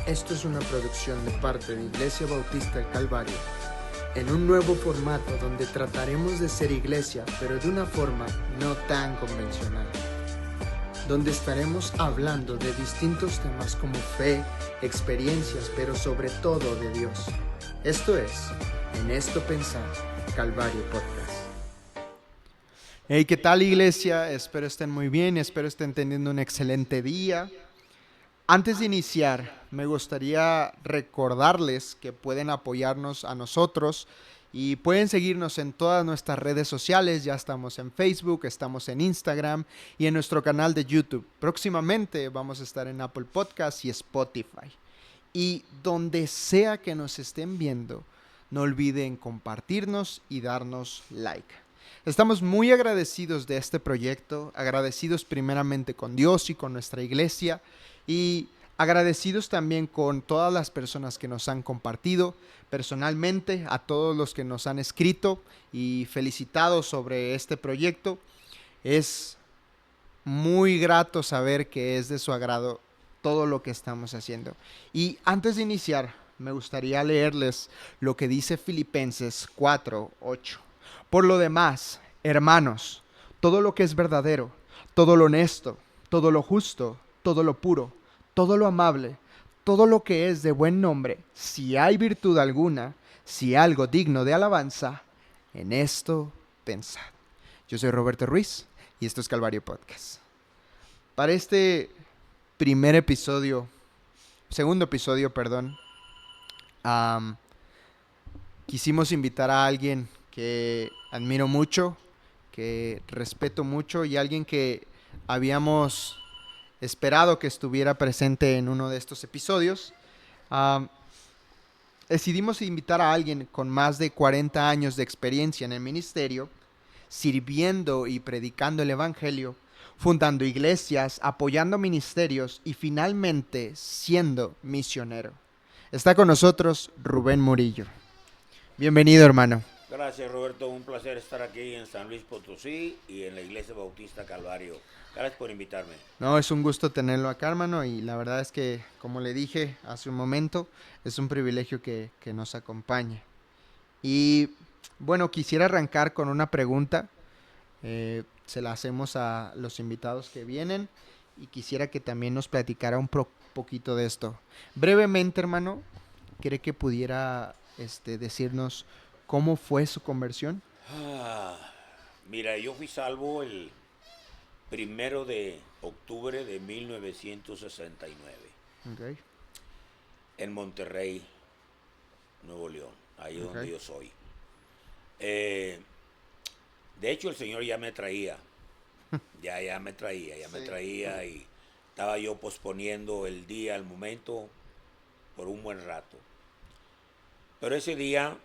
Esto es una producción de parte de Iglesia Bautista El Calvario, en un nuevo formato donde trataremos de ser iglesia, pero de una forma no tan convencional, donde estaremos hablando de distintos temas como fe, experiencias, pero sobre todo de Dios. Esto es, En Esto Pensar, Calvario Podcast. Hey, ¿qué tal, iglesia? Espero estén muy bien, espero estén teniendo un excelente día. Antes de iniciar, me gustaría recordarles que pueden apoyarnos a nosotros y pueden seguirnos en todas nuestras redes sociales. Ya estamos en Facebook, estamos en Instagram y en nuestro canal de YouTube. Próximamente vamos a estar en Apple Podcasts y Spotify. Y donde sea que nos estén viendo, no olviden compartirnos y darnos like. Estamos muy agradecidos de este proyecto, agradecidos primeramente con Dios y con nuestra iglesia y agradecidos también con todas las personas que nos han compartido, personalmente a todos los que nos han escrito y felicitado sobre este proyecto. Es muy grato saber que es de su agrado todo lo que estamos haciendo. Y antes de iniciar, me gustaría leerles lo que dice Filipenses 4:8. Por lo demás, hermanos, todo lo que es verdadero, todo lo honesto, todo lo justo, todo lo puro, todo lo amable, todo lo que es de buen nombre, si hay virtud alguna, si algo digno de alabanza, en esto pensad. Yo soy Roberto Ruiz y esto es Calvario Podcast. Para este segundo episodio, um, quisimos invitar a alguien que admiro mucho, que respeto mucho y alguien que habíamos esperado que estuviera presente en uno de estos episodios. Um, Decidimos invitar a alguien con más de 40 años de experiencia en el ministerio, sirviendo y predicando el Evangelio, fundando iglesias, apoyando ministerios y finalmente siendo misionero. Está con nosotros Rubén Murillo. Bienvenido, hermano. Gracias, Roberto. Un placer estar aquí en San Luis Potosí y en la Iglesia Bautista Calvario. Gracias por invitarme. No, es un gusto tenerlo acá, hermano, y la verdad es que, como le dije hace un momento, es un privilegio que nos acompañe. Y bueno, quisiera arrancar con una pregunta. Se la hacemos a los invitados que vienen y quisiera que también nos platicara un poquito de esto. Brevemente, hermano, ¿cree que pudiera decirnos cómo fue su conversión? Mira, yo fui salvo el 1 de octubre de 1969 Okay. en Monterrey, Nuevo León, ahí Okay. donde yo soy. Eh, de hecho, el Señor ya me traía, ya me Sí. traía y estaba yo posponiendo el día, el momento, por un buen rato. Pero ese día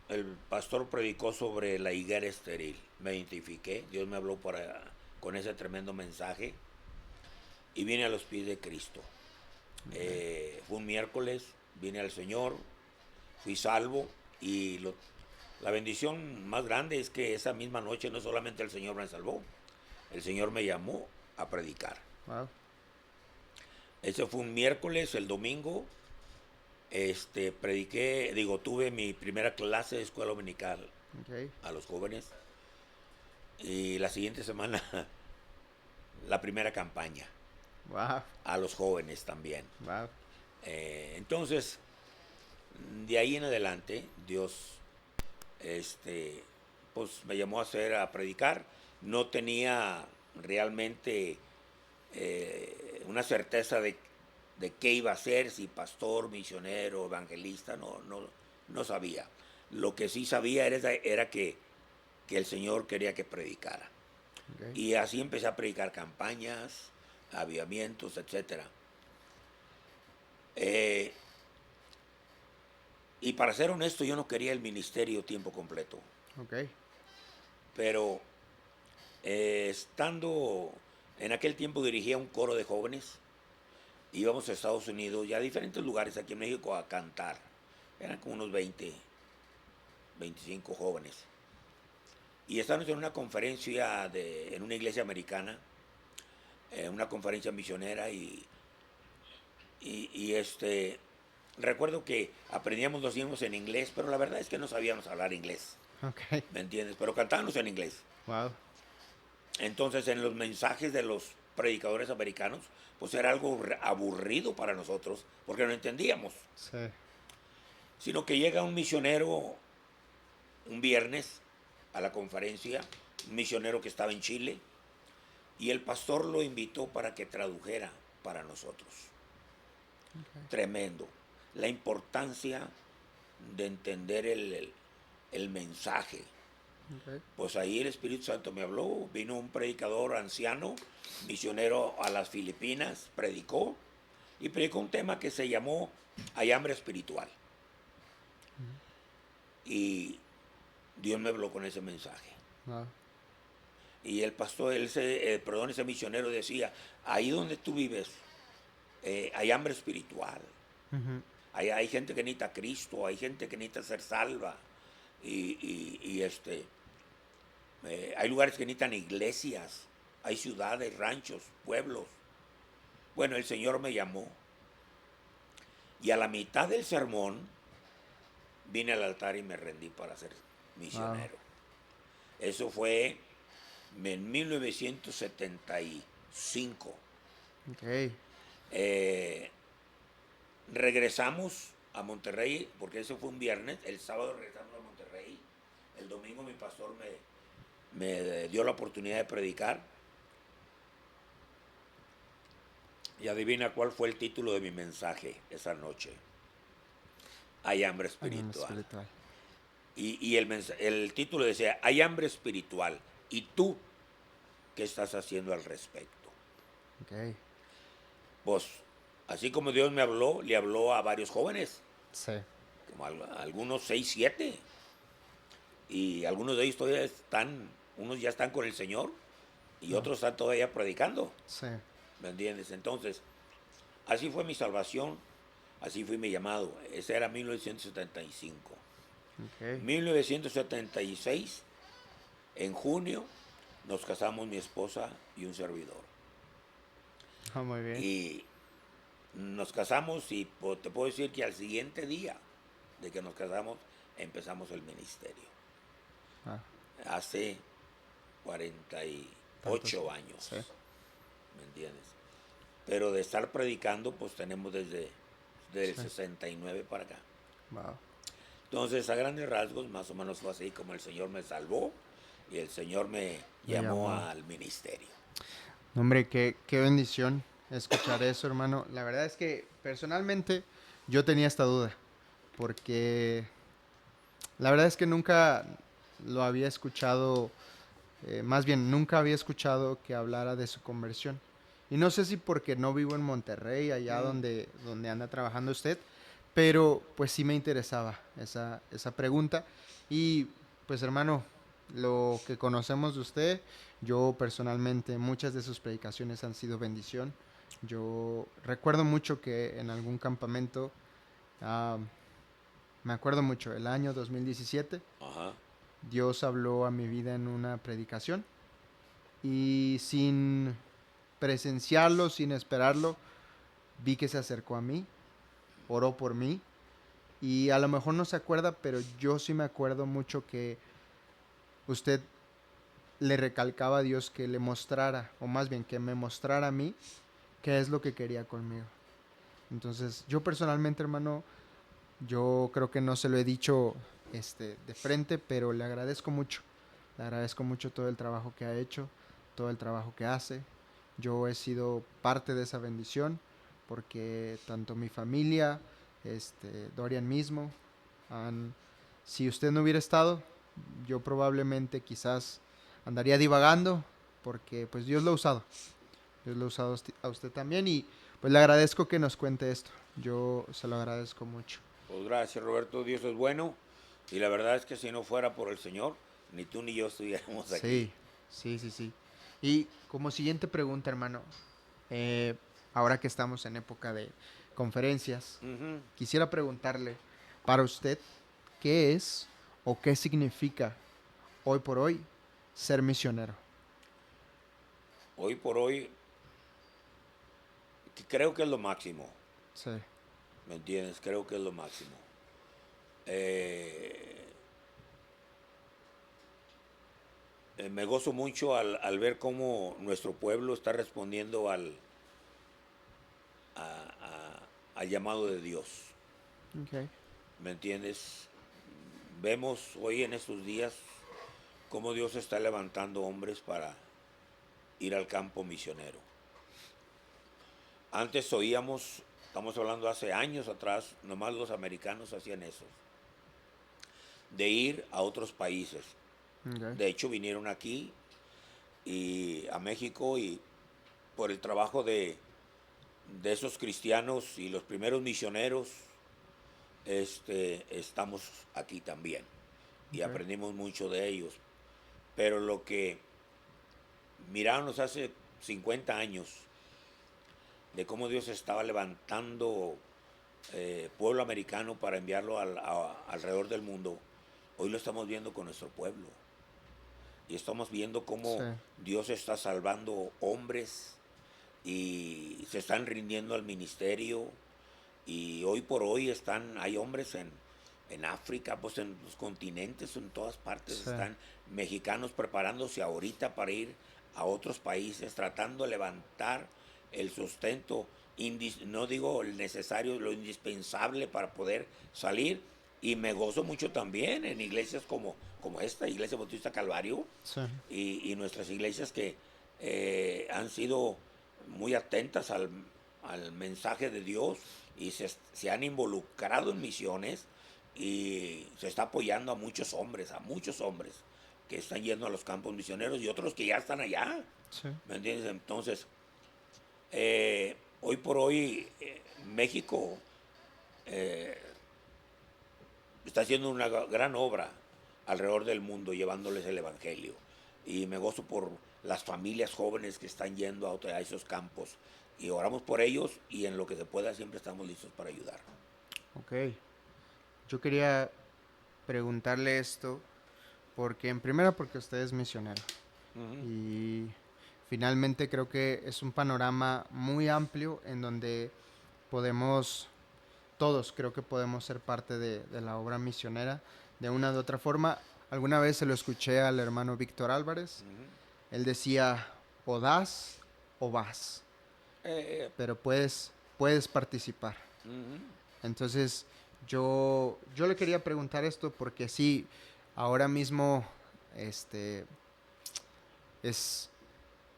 el pastor predicó sobre la higuera estéril. Me identifiqué, Dios me habló con ese tremendo mensaje y vine a los pies de Cristo. Okay. Fue un miércoles, vine al Señor, fui salvo y la bendición más grande es que esa misma noche no solamente el Señor me salvó, el Señor me llamó a predicar. Wow. Ese fue un miércoles. El domingo tuve mi primera clase de escuela dominical Okay. a los jóvenes y la siguiente semana la primera campaña Wow. a los jóvenes también. Wow. Entonces, de ahí en adelante, Dios pues me llamó a predicar. No tenía realmente una certeza de qué iba a ser, si pastor, misionero, evangelista, no sabía. Lo que sí sabía era que el Señor quería que predicara. Okay. Y así empecé a predicar campañas, avivamientos, etc. Y para ser honesto, yo no quería el ministerio tiempo completo. Okay. Pero estando en aquel tiempo dirigía un coro de jóvenes. Íbamos a Estados Unidos y a diferentes lugares aquí en México a cantar. Eran como unos 20, 25 jóvenes. Y estábamos en una conferencia en una iglesia americana, una conferencia misionera, y y recuerdo que aprendíamos los himnos en inglés, pero la verdad es que no sabíamos hablar inglés, Ok. ¿me entiendes? Pero cantábamos en inglés. Wow. Entonces en los mensajes de los predicadores americanos, pues era algo aburrido para nosotros, porque no entendíamos. Sí. Sino que llega un misionero un viernes a la conferencia, un misionero que estaba en Chile, y el pastor lo invitó para que tradujera para nosotros. Okay. Tremendo. La importancia de entender el mensaje. Okay. Pues ahí el Espíritu Santo me habló, vino un predicador anciano, misionero a las Filipinas, predicó, y predicó un tema que se llamó Hay hambre espiritual. Y Dios me habló con ese mensaje. Wow. Y el pastor, ese misionero decía, ahí donde tú vives, hay hambre espiritual. Ujú. Hay gente que necesita a Cristo, hay gente que necesita ser salva. Hay lugares que necesitan iglesias, hay ciudades, ranchos, pueblos. Bueno, el Señor me llamó. Y a la mitad del sermón vine al altar y me rendí para ser misionero. Eso fue en 1975. Okay. Regresamos a Monterrey, porque eso fue un viernes. El sábado regresamos a Monterrey. El domingo mi pastor me dio la oportunidad de predicar. Y adivina cuál fue el título de mi mensaje esa noche. Hay hambre espiritual. Y el título decía, hay hambre espiritual. ¿Y tú qué estás haciendo al respecto? Okay. Pues, así como Dios me habló, le habló a varios jóvenes, Sí. como algunos 6, 7. Y algunos de ellos todavía están, unos ya están con el Señor y otros están todavía predicando. Sí. ¿Me entiendes? Entonces, así fue mi salvación, así fue mi llamado. Ese era 1975. Okay. 1976, en junio, nos casamos mi esposa y un servidor. Muy bien. Y nos casamos y te puedo decir que al siguiente día de que nos casamos, empezamos el ministerio. Hace 48 años. Sí. ¿Me entiendes? Pero de estar predicando, pues tenemos desde el 69 para acá. Wow. Entonces, a grandes rasgos, más o menos fue así como el Señor me salvó y el Señor me llamó al ministerio. Hombre, qué bendición escuchar eso, hermano. La verdad es que personalmente yo tenía esta duda, porque la verdad es que nunca lo había escuchado, más bien nunca había escuchado que hablara de su conversión. Y no sé si porque no vivo en Monterrey, allá donde anda trabajando usted, pero pues sí me interesaba esa pregunta. Y pues hermano, lo que conocemos de usted, yo personalmente, muchas de sus predicaciones han sido bendición. Yo recuerdo mucho que en algún campamento, me acuerdo mucho, el año 2017, Ajá. Dios habló a mi vida en una predicación y sin presenciarlo, sin esperarlo, vi que se acercó a mí, oró por mí y a lo mejor no se acuerda, pero yo sí me acuerdo mucho que usted le recalcaba a Dios que le mostrara, o más bien que me mostrara a mí qué es lo que quería conmigo. Entonces, yo personalmente, hermano, yo creo que no se lo he dicho de frente, pero le agradezco mucho. Le agradezco mucho todo el trabajo que ha hecho, todo el trabajo que hace. Yo he sido parte de esa bendición porque tanto mi familia, Dorian mismo, si usted no hubiera estado, yo probablemente quizás andaría divagando porque pues Dios lo ha usado. Dios lo ha usado a usted también y pues le agradezco que nos cuente esto. Yo se lo agradezco mucho. Pues gracias, Roberto. Dios es bueno. Y la verdad es que si no fuera por el Señor, ni tú ni yo estuviéramos aquí. Sí. Y como siguiente pregunta, hermano, ahora que estamos en época de conferencias, quisiera preguntarle para usted, ¿qué es o qué significa hoy por hoy ser misionero? Hoy por hoy, creo que es lo máximo. Sí. ¿Me entiendes? Creo que es lo máximo. Eh, Me gozo mucho al ver cómo nuestro pueblo está respondiendo al llamado de Dios. Okay. ¿Me entiendes? Vemos hoy en estos días cómo Dios está levantando hombres para ir al campo misionero. Antes oíamos, estamos hablando hace años atrás, nomás los americanos hacían eso, de ir a otros países. Okay. De hecho, vinieron aquí y a México, y por el trabajo de esos cristianos y los primeros misioneros, estamos aquí también y Okay. aprendimos mucho de ellos. Pero lo que miramos hace 50 años, de cómo Dios estaba levantando pueblo americano para enviarlo alrededor del mundo, hoy lo estamos viendo con nuestro pueblo. Y estamos viendo Sí. cómo Dios está salvando hombres y se están rindiendo al ministerio. Y hoy por hoy hay hombres en África, pues en los continentes, en todas partes, Sí. están mexicanos preparándose ahorita para ir a otros países, tratando de levantar el sustento, no digo el necesario, lo indispensable para poder salir. Y me gozo mucho también en iglesias como esta, Iglesia Bautista Calvario, Sí. y nuestras iglesias que han sido muy atentas al mensaje de Dios y se han involucrado en misiones, y se está apoyando a muchos hombres que están yendo a los campos misioneros y otros que ya están allá. Sí. ¿Me entiendes? Entonces, hoy por hoy, México eh, está haciendo una gran obra alrededor del mundo, llevándoles el Evangelio. Y me gozo por las familias jóvenes que están yendo a esos campos. Y oramos por ellos, y en lo que se pueda siempre estamos listos para ayudar. Ok. Yo quería preguntarle esto porque, en primera, porque usted es misionero. Ujú. Y finalmente creo que es un panorama muy amplio en donde podemos, todos creo que podemos ser parte de la obra misionera de una u otra forma. Alguna vez se lo escuché al hermano Víctor Álvarez. Ujú. Él decía, o das o vas, Eh, pero puedes participar. Ujú. Entonces, yo le quería preguntar esto porque sí, ahora mismo este, es,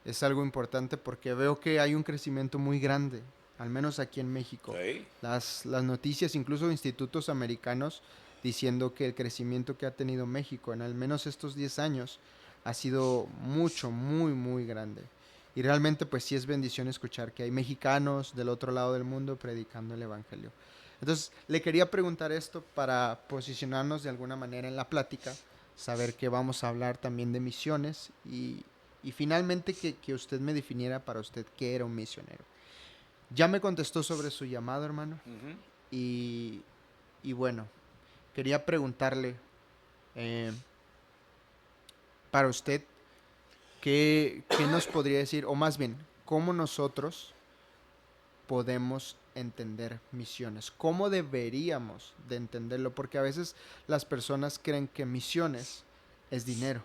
es algo importante porque veo que hay un crecimiento muy grande, al menos aquí en México. Sí. Las noticias, incluso institutos americanos, diciendo que el crecimiento que ha tenido México en al menos estos 10 años ha sido mucho, muy, muy grande. Y realmente pues sí es bendición escuchar que hay mexicanos del otro lado del mundo predicando el Evangelio. Entonces le quería preguntar esto para posicionarnos de alguna manera en la plática, saber que vamos a hablar también de misiones y finalmente que usted me definiera para usted qué era un misionero. Ya me contestó sobre su llamado, hermano, Ujú. y, y bueno, quería preguntarle eh, para usted qué nos podría decir, o más bien, cómo nosotros podemos entender misiones, cómo deberíamos de entenderlo, porque a veces las personas creen que misiones es dinero,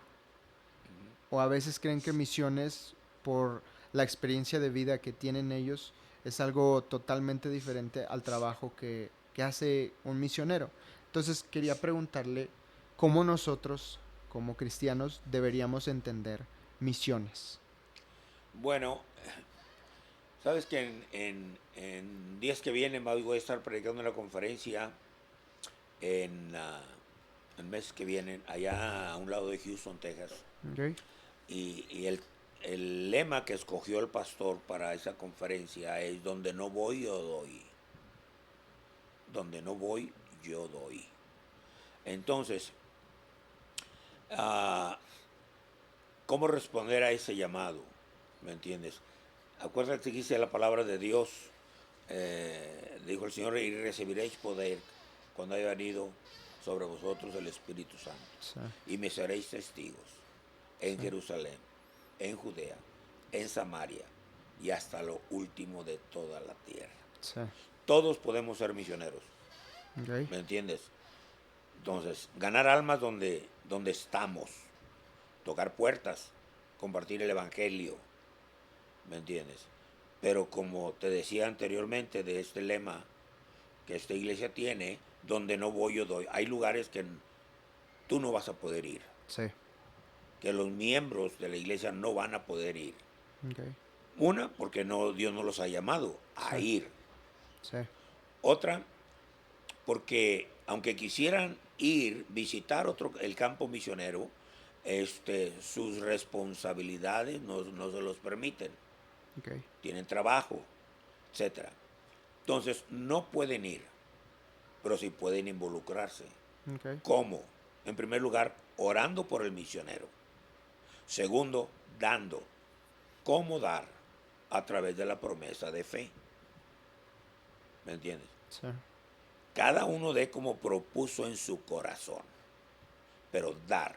o a veces creen que misiones, por la experiencia de vida que tienen ellos, es algo totalmente diferente al trabajo que hace un misionero. Entonces quería preguntarle cómo nosotros, como cristianos, deberíamos entender misiones. Bueno, sabes que en días que vienen voy a estar predicando una conferencia en meses que vienen, allá a un lado de Houston, Texas. Okay. Y el lema que escogió el pastor para esa conferencia es: donde no voy, yo doy. Donde no voy, yo doy. Entonces, ah, ¿cómo responder a ese llamado? ¿Me entiendes? Acuérdate que dice la palabra de Dios, dijo el Señor: y recibiréis poder cuando haya venido sobre vosotros el Espíritu Santo. Sí, Y me seréis testigos en sí, Jerusalén, en Judea, en Samaria y hasta lo último de toda la tierra. sí, todos podemos ser misioneros, Okay. ¿me entiendes? Entonces, ganar almas donde estamos, tocar puertas, compartir el evangelio, ¿me entiendes? Pero como te decía anteriormente de este lema que esta iglesia tiene, donde no voy yo doy. Hay lugares que tú no vas a poder ir, Sí. que los miembros de la iglesia no van a poder ir. Okay. Una, porque no, Dios no los ha llamado a Sí. ir. Sí. Otra, porque aunque quisieran ir, visitar el campo misionero, sus responsabilidades no se los permiten. Okay. Tienen trabajo, etcétera. Entonces, no pueden ir, pero sí pueden involucrarse. Okay. ¿Cómo? En primer lugar, orando por el misionero. Segundo, dando. ¿Cómo dar? A través de la promesa de fe. ¿Me entiendes? Sí. Cada uno dé como propuso en su corazón, pero dar.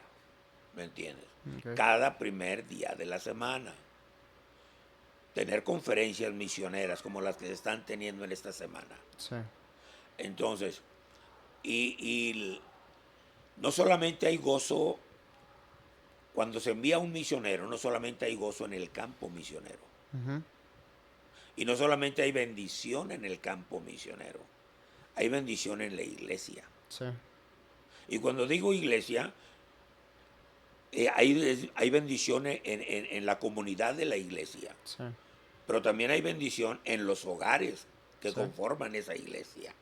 ¿Me entiendes? Okay. Cada primer día de la semana. Tener conferencias misioneras como las que se están teniendo en esta semana. Sí. Entonces, y no solamente hay gozo cuando se envía un misionero, no solamente hay gozo en el campo misionero. Ujú. Y no solamente hay bendición en el campo misionero, hay bendición en la iglesia. Sí. Y cuando digo iglesia, hay bendición en la comunidad de la iglesia, Sí. pero también hay bendición en los hogares que Sí. conforman esa iglesia.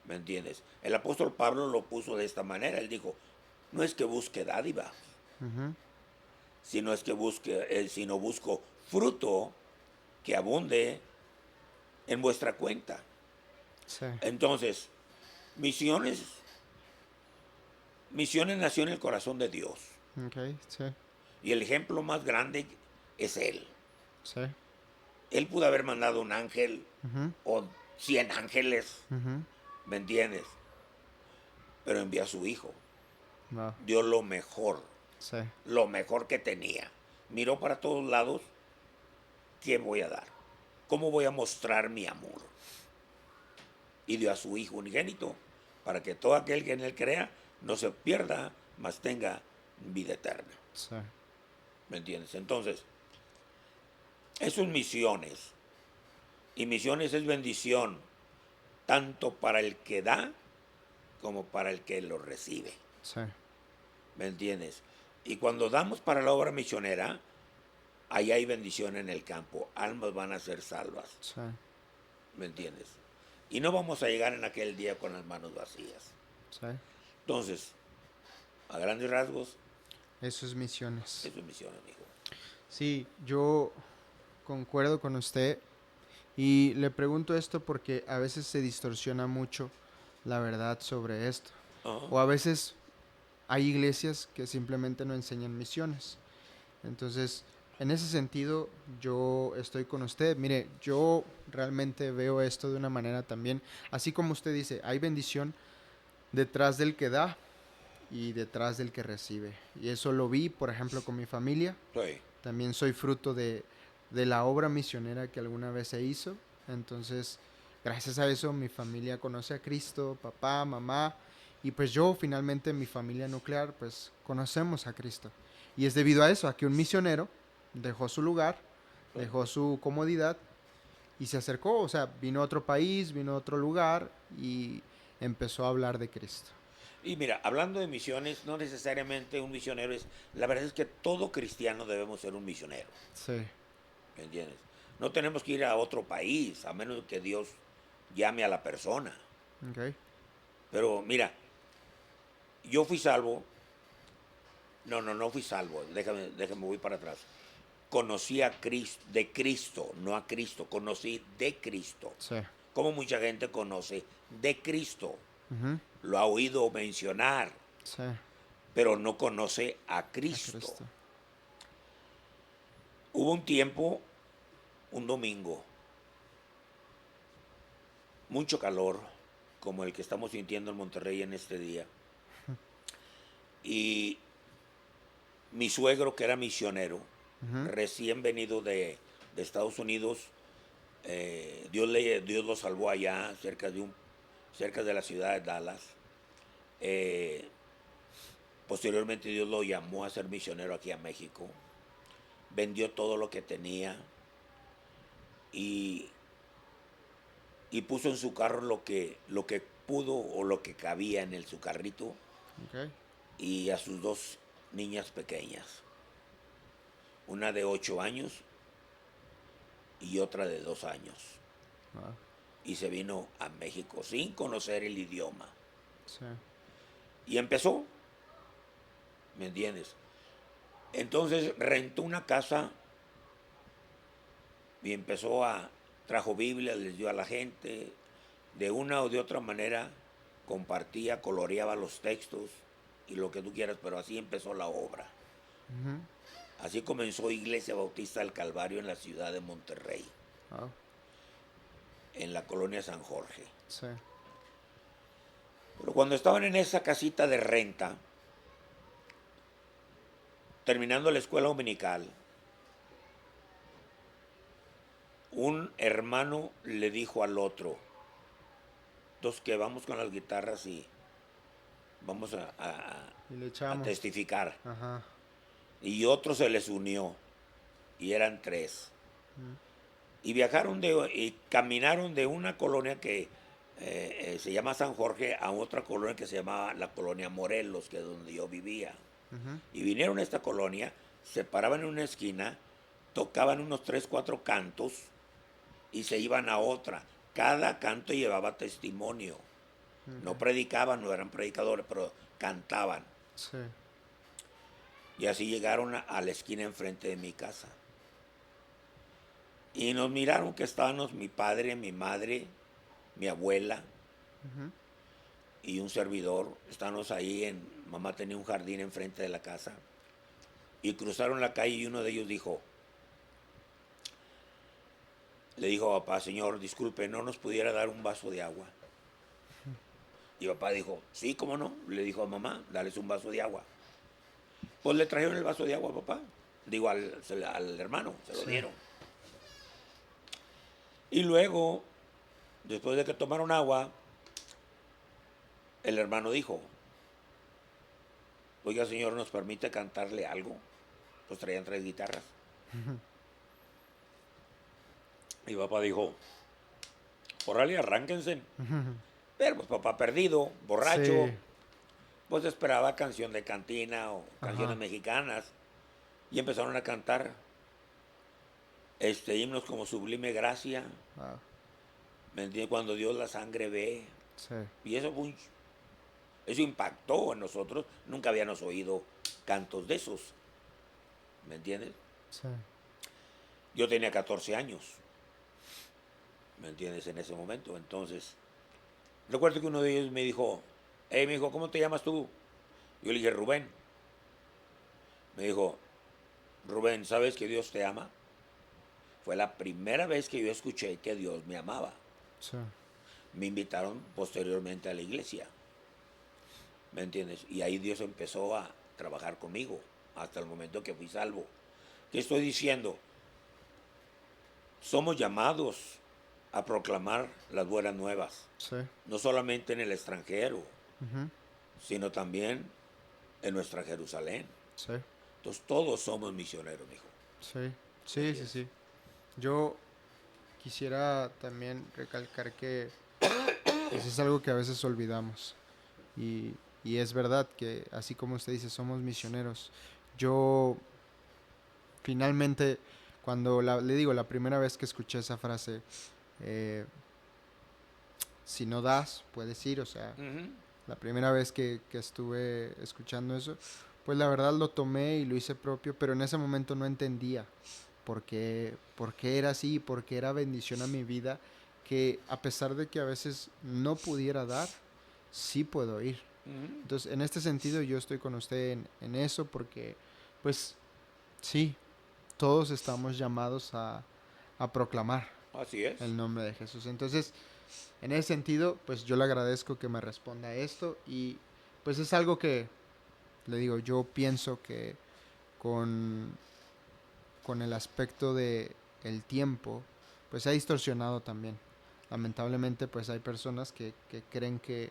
¿Me entiendes? El apóstol Pablo lo puso de esta manera. Él dijo, no es que busque dádiva, Ujú. sino busco fruto que abunde en vuestra cuenta. Sí. Entonces, misiones nació en el corazón de Dios. Okay. Sí. Y el ejemplo más grande es Él. Sí. Él pudo haber mandado un ángel Ujú. o 100 ángeles, Ujú. ¿me entiendes? Pero envió a su hijo. Wow. Dio Sí. lo mejor que tenía. Miró para todos lados, ¿qué voy a dar? ¿Cómo voy a mostrar mi amor? Y dio a su hijo unigénito para que todo aquel que en él crea no se pierda, mas tenga vida eterna. Sí. ¿Me entiendes? Entonces, eso es misiones. Y misiones es bendición, tanto para el que da como para el que lo recibe. Sí. ¿Me entiendes? Y cuando damos para la obra misionera, ahí hay bendición en el campo. Almas van a ser salvas. Sí. ¿Me entiendes? Y no vamos a llegar en aquel día con las manos vacías. Sí. Entonces, a grandes rasgos, Eso es misiones. eso es misiones, mijo. Sí, yo concuerdo con usted y le pregunto esto porque a veces se distorsiona mucho la verdad sobre esto. Ajá. O a veces hay iglesias que simplemente no enseñan misiones. Entonces, en ese sentido, yo estoy con usted. Mire, yo realmente veo esto de una manera también, así como usted dice, hay bendición detrás del que da y detrás del que recibe. Y eso lo vi, por ejemplo, con mi familia. Sí. También soy fruto de la obra misionera que alguna vez se hizo. Entonces, gracias a eso, mi familia conoce a Cristo, papá, mamá. Y pues yo, finalmente, mi familia nuclear, pues conocemos a Cristo. Y es debido a eso, a que un misionero dejó su lugar, dejó su comodidad y se acercó. O sea, vino a otro país, vino a otro lugar y empezó a hablar de Cristo. Y mira, hablando de misiones, no necesariamente un misionero es... La verdad es que todo cristiano debemos ser un misionero. Sí, ¿Me entiendes? No tenemos que ir a otro país, a menos que Dios llame a la persona. ok. Pero mira, yo fui salvo. No fui salvo. Déjame, voy para atrás. Conocí a Cristo, de Cristo, no a Cristo. Conocí de Cristo. Sí. Como mucha gente conoce de Cristo. Ujú. Lo ha oído mencionar, Sí, pero no conoce a a Cristo. Cristo. Hubo un tiempo, un domingo, mucho calor, como el que estamos sintiendo en Monterrey en este día. Y mi suegro, que era misionero, Ujú. recién venido de Estados Unidos, Dios lo salvó allá, cerca de la ciudad de Dallas. Eh, Posteriormente Dios lo llamó a ser misionero aquí a México. Vendió todo lo que tenía y, y puso en su carro lo que pudo o lo que cabía en su carrito Ok. y a sus dos niñas pequeñas, una de 8 años y otra de 2 años. Wow. Y se vino a México sin conocer el idioma. Sí. Y empezó, ¿me entiendes? Entonces rentó una casa y trajo Biblia, les dio a la gente, de una o de otra manera compartía, coloreaba los textos y lo que tú quieras, pero así empezó la obra. Ujú. Así comenzó Iglesia Bautista del Calvario en la ciudad de Monterrey, Wow. en la colonia San Jorge. Sí. Pero cuando estaban en esa casita de renta, terminando la escuela dominical, un hermano le dijo al otro, entonces que vamos con las guitarras y vamos Y le a echamos. testificar. Ajá. Y otro se les unió, y eran 3. Mm. Y caminaron de una colonia que se llama San Jorge a otra colonia que se llamaba la colonia Morelos, que es donde yo vivía. Ujú. Y vinieron a esta colonia, se paraban en una esquina, tocaban unos 3, 4 cantos y se iban a otra. Cada canto llevaba testimonio. No Ok. predicaban, no eran predicadores, pero cantaban. Sí. Y así llegaron a la esquina enfrente de mi casa. Y nos miraron que estábamos mi padre, mi madre, mi abuela Ujú. y un servidor. Estábamos ahí, mamá tenía un jardín enfrente de la casa. Y cruzaron la calle y uno de ellos le dijo a papá, señor, disculpe, ¿no nos pudiera dar un vaso de agua? Y papá dijo, sí, ¿cómo no? Le dijo a mamá, dales un vaso de agua. Pues le trajeron el vaso de agua a papá. Digo, al hermano, se lo Sí. dieron. Y luego, después de que tomaron agua, el hermano dijo, oiga señor, ¿nos permite cantarle algo? Pues traían 3 guitarras. Y papá dijo, órale, arránquense. Ujú. Pero pues papá perdido, borracho, Sí. pues esperaba canción de cantina o canciones Ajá. mexicanas. Y empezaron a cantar himnos como Sublime Gracia, Wow. ¿me entiendes? Cuando Dios la sangre ve. Sí. Y eso impactó en nosotros. Nunca habíamos oído cantos de esos, ¿me entiendes? Sí. Yo tenía 14 años, ¿me entiendes? En ese momento. Entonces, recuerdo que uno de ellos me dijo, hey, me dijo, ¿cómo te llamas tú? Yo le dije, Rubén. Me dijo, Rubén, ¿sabes que Dios te ama? Fue la primera vez que yo escuché que Dios me amaba. Sí. Me invitaron posteriormente a la iglesia, ¿me entiendes? Y ahí Dios empezó a trabajar conmigo hasta el momento que fui salvo. ¿Qué estoy diciendo? Somos llamados a proclamar las buenas nuevas, Sí. no solamente en el extranjero, Ujú. sino también en nuestra Jerusalén. Sí. Entonces todos somos misioneros, mijo. Sí. Sí, sí, sí. Yo quisiera también recalcar que pues, es algo que a veces olvidamos. Y, y es verdad que, así como usted dice, somos misioneros. Yo, finalmente, cuando le digo, la primera vez que escuché esa frase, eh, si no das, puedes ir, o sea, Ujú. la primera vez que estuve escuchando eso, pues la verdad lo tomé y lo hice propio, pero en ese momento no entendía por qué era así, por qué era bendición a mi vida, que a pesar de que a veces no pudiera dar, sí puedo ir. Ujú. Entonces, en este sentido yo estoy con usted en eso porque, pues, sí, todos estamos llamados a proclamar Así es. el nombre de Jesús. Entonces, en ese sentido, pues yo le agradezco que me responda esto y pues es algo que, le digo, yo pienso que con, con el aspecto de el tiempo, pues se ha distorsionado también. Lamentablemente pues hay personas que creen que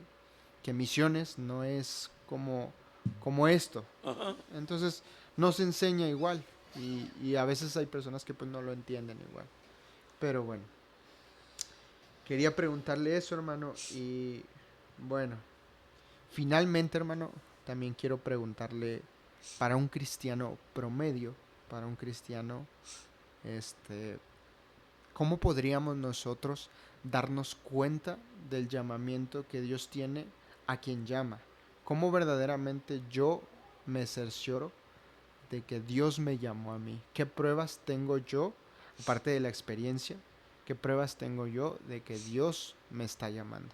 misiones no es como esto. Ajá. Entonces no se enseña igual y a veces hay personas que pues no lo entienden igual. Pero bueno, quería preguntarle eso, hermano, y bueno, finalmente, hermano, también quiero preguntarle para un cristiano promedio, para un cristiano, este, ¿cómo podríamos nosotros darnos cuenta del llamamiento que Dios tiene a quien llama? ¿Cómo verdaderamente yo me cercioro de que Dios me llamó a mí? ¿Qué pruebas tengo yo, aparte de la experiencia, qué pruebas tengo yo de que Dios me está llamando?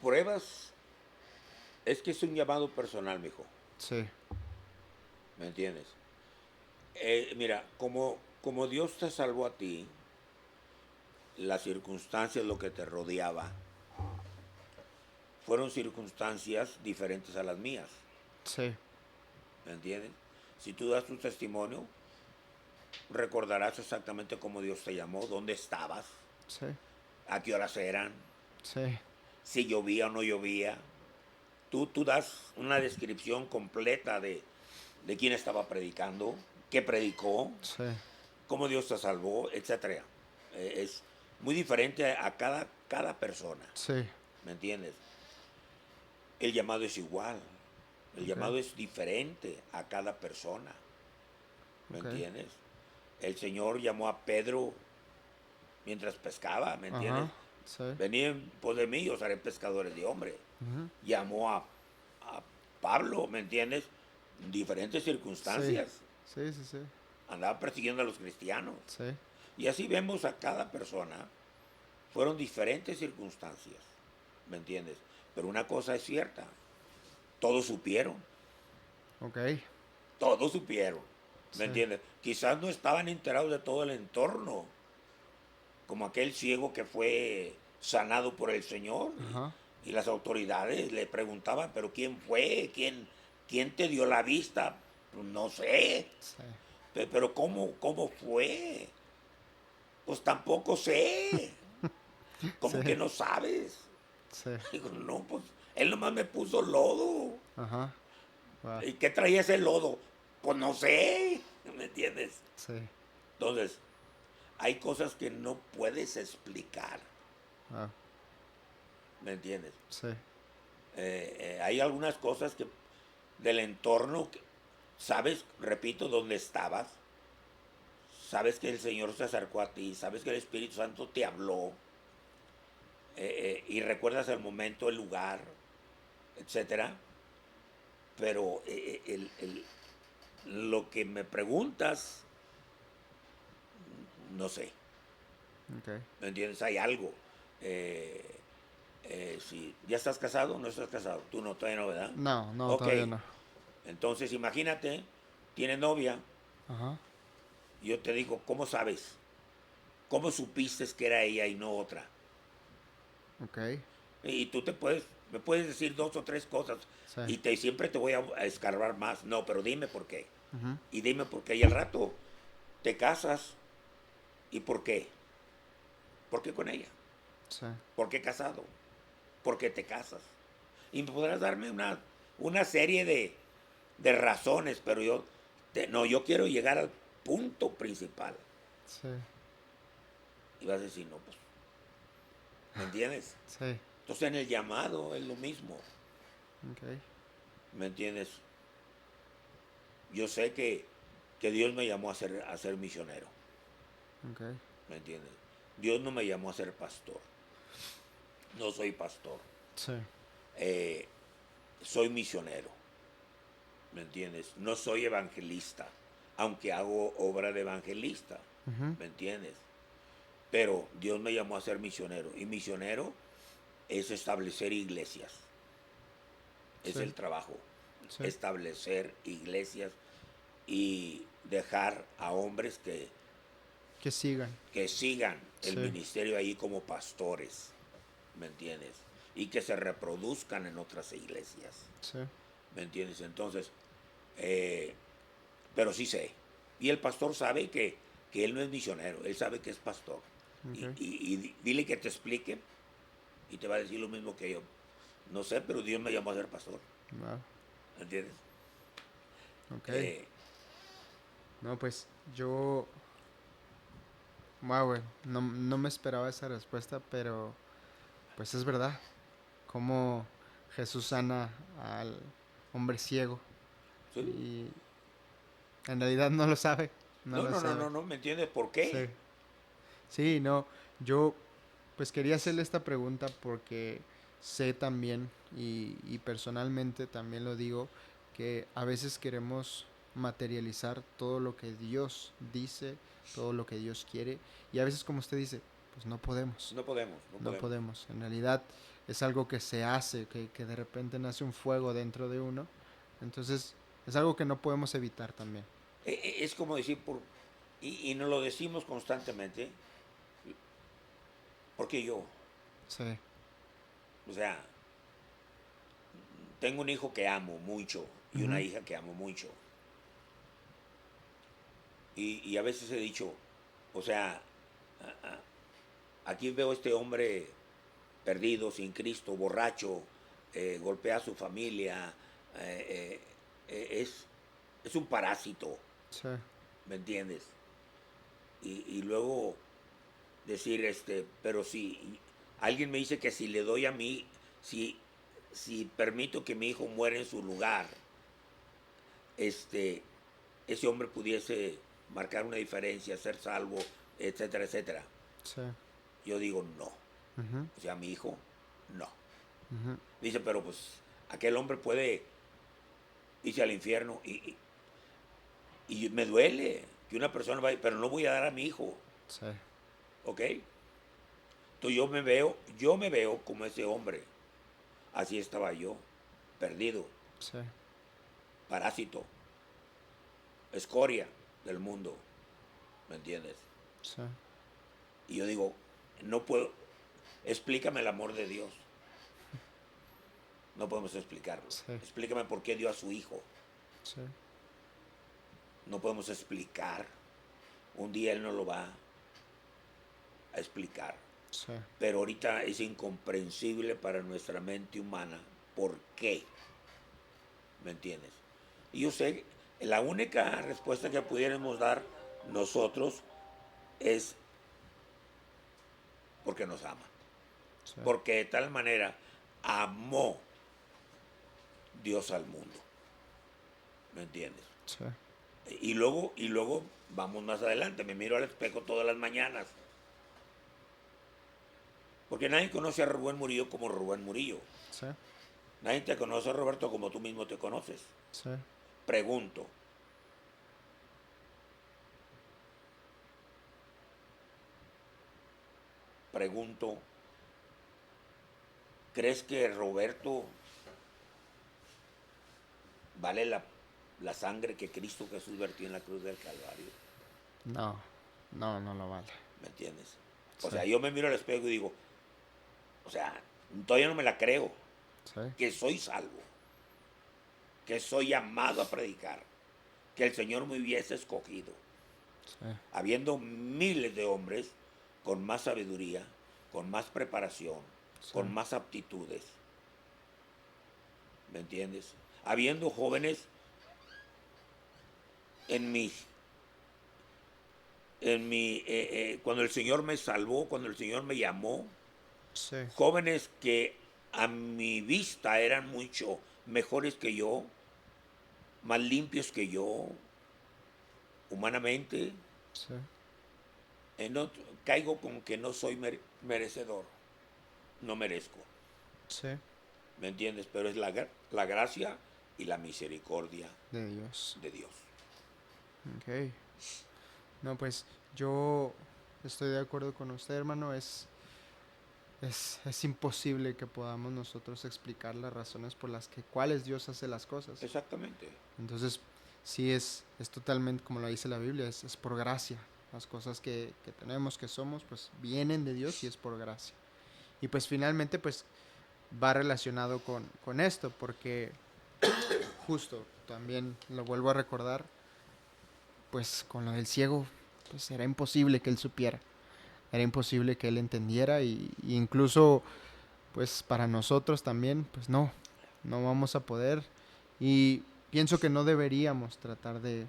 Pruebas, es que es un llamado personal, mijo. Sí, ¿Me entiendes? Mira, como Dios te salvó a ti, las circunstancias, lo que te rodeaba, fueron circunstancias diferentes a las mías. sí, ¿Me entiendes? Si tú das tu testimonio, recordarás exactamente cómo Dios te llamó, dónde estabas, sí, a qué horas eran, sí, si llovía o no llovía. Tú das una descripción completa de quién estaba predicando, qué predicó, sí, cómo Dios te salvó, etcétera. Es muy diferente a cada persona, sí, ¿me entiendes? El llamado es igual, el ok, llamado es diferente a cada persona, ¿me ok, entiendes? El Señor llamó a Pedro mientras pescaba, ¿me entiendes? ajá, sí, Venid pues de mí, os haré pescadores de hombre. ujú, Llamó a Pablo, ¿me entiendes? Diferentes sí, circunstancias. sí, sí, sí, Andaba persiguiendo a los cristianos. sí, Y así vemos a cada persona. Fueron diferentes circunstancias, ¿me entiendes? Pero una cosa es cierta, ok, todos supieron, ¿me sí, entiendes? Quizás no estaban enterados de todo el entorno, como aquel ciego que fue sanado por el Señor ajá, y las autoridades le preguntaban, pero ¿quién fue? ¿Quién te dio la vista? Pues no sé, sí, pero ¿cómo fue? Pues tampoco sé. sí, ¿Cómo que no sabes? sí, Digo, no, pues él nomás me puso lodo. ajá, wow, ¿Y qué traía ese lodo? Pues no sé, ¿me entiendes? sí, Entonces, hay cosas que no puedes explicar, wow, ¿me entiendes? sí, Hay algunas cosas que del entorno, sabes, repito, dónde estabas, sabes que el Señor se acercó a ti, sabes que el Espíritu Santo te habló, y recuerdas el momento, el lugar, etcétera, pero lo que me preguntas, no sé, ok. ¿me entiendes? Hay algo. Si ya estás casado o no estás casado, tú no, todavía no, ¿verdad? No, no, Ok, todavía no. entonces imagínate, tienes novia, Ajá, y yo te digo, ¿cómo sabes? ¿Cómo supiste que era ella y no otra? ok, Y tú me puedes decir dos o tres cosas sí, y siempre te voy a escarbar más. No, pero dime por qué. ujú, Y dime por qué. Y al rato te casas. ¿Y por qué? ¿Por qué con ella? sí, ¿Por qué casado? ¿Por qué te casas? Y podrás darme una serie de razones, pero no, yo quiero llegar al punto principal. sí, Y vas a decir, no, pues, ¿me entiendes? sí, Entonces en el llamado es lo mismo, ok, ¿me entiendes? Yo sé que Dios me llamó a ser misionero, ok, ¿me entiendes? Dios no me llamó a ser pastor, no soy pastor, sí, eh, soy misionero, ¿me entiendes? No soy evangelista, aunque hago obra de evangelista, ujú, ¿me entiendes? Pero Dios me llamó a ser misionero, y misionero es establecer iglesias, es sí, el trabajo, sí, establecer iglesias y dejar a hombres que sigan, que sigan el sí, ministerio ahí como pastores, ¿me entiendes? Y que se reproduzcan en otras iglesias, sí, ¿me entiendes? Entonces, eh, pero sí sé, Y el pastor sabe que él no es misionero, él sabe que es pastor. Y, Ok. y dile que te explique y te va a decir lo mismo que yo. No sé, pero Dios me llamó a ser pastor. Wow. ¿Entiendes? Ok. Eh, No, pues yo... Wow, güey. No, no me esperaba esa respuesta, pero pues es verdad. Cómo Jesús sana al hombre ciego. ¿sí? Y en realidad no lo sabe. No No, lo no, no, sabe. no, no, ¿me entiendes por Sí. qué? Sí, no. Yo pues quería hacerle esta pregunta porque sé también y personalmente también lo digo que a veces queremos materializar todo lo que Dios dice, todo lo que Dios quiere y a veces como usted dice, pues no podemos, No podemos, no no podemos. podemos. En realidad es algo que se hace, que de repente nace un fuego dentro de uno. Entonces es algo que no podemos evitar también. Es como decir, y nos lo decimos constantemente, porque yo, Sí. o sea, tengo un hijo que amo mucho y una Ujú. hija que amo mucho. Y a veces he dicho, o sea, aquí veo a este hombre perdido, sin Cristo, borracho, golpea a su familia, eh, es un parásito, Sí. ¿me entiendes? Y luego decir, pero si alguien me dice que si le doy a mí, si, si permito que mi hijo muera en su lugar, este, ese hombre pudiese marcar una diferencia, ser salvo, etcétera, etcétera. Sí. Yo digo, no. Ujú. O sea, mi hijo, no. Ujú. Dice, pero pues aquel hombre puede irse al infierno y me duele que una persona vaya, pero no voy a dar a mi hijo, Sí. ¿ok? Entonces yo me veo como ese hombre. Así estaba yo, perdido, Sí. parásito, escoria del mundo, ¿me entiendes? Sí. Y yo digo, no puedo, explícame el amor de Dios. No podemos explicarlo. Sí. Explícame por qué dio a su hijo. Sí. No podemos explicar. Un día Él no lo va a explicar. Sí. Pero ahorita es incomprensible para nuestra mente humana. ¿Por qué? ¿Me entiendes? Y yo sé, la única respuesta que pudiéramos dar nosotros es porque nos ama. Sí. Porque de tal manera amó Dios al mundo. ¿Me entiendes? Sí. Y luego vamos más adelante. Me miro al espejo todas las mañanas. Porque nadie conoce a Rubén Murillo como Rubén Murillo. Sí. Nadie te conoce, Roberto, como tú mismo te conoces. Sí. Pregunto, pregunto, ¿crees que Roberto vale la sangre que Cristo Jesús vertió en la cruz del Calvario? No. No, no lo vale. ¿Me entiendes? O Sí. sea, yo me miro al espejo y digo, o sea, todavía no me la creo, Sí. que soy salvo, que soy llamado a predicar, que el Señor me hubiese escogido, Sí. habiendo miles de hombres con más sabiduría, con más preparación, Sí. con más aptitudes. ¿Me entiendes? Habiendo jóvenes en cuando el Señor me salvó, cuando el Señor me llamó, Sí. jóvenes que a mi vista eran mucho mejores que yo, más limpios que yo, humanamente. Sí. No, caigo con que no soy merecedor, no merezco, Sí. ¿me entiendes? Pero es la gracia y la misericordia De Dios. de Dios. Ok. No, pues yo estoy de acuerdo con usted, hermano. Es imposible que podamos nosotros explicar las razones por las cuales Dios hace las cosas. Exactamente. Entonces, sí es totalmente, como lo dice la Biblia, es por gracia. Las cosas que tenemos, que somos, pues vienen de Dios y es por gracia. Y pues finalmente, pues va relacionado con esto, porque justo, también lo vuelvo a recordar, pues con lo del ciego, pues era imposible que él supiera. Era imposible que él entendiera y incluso pues para nosotros también, pues no vamos a poder. Y pienso que no deberíamos tratar de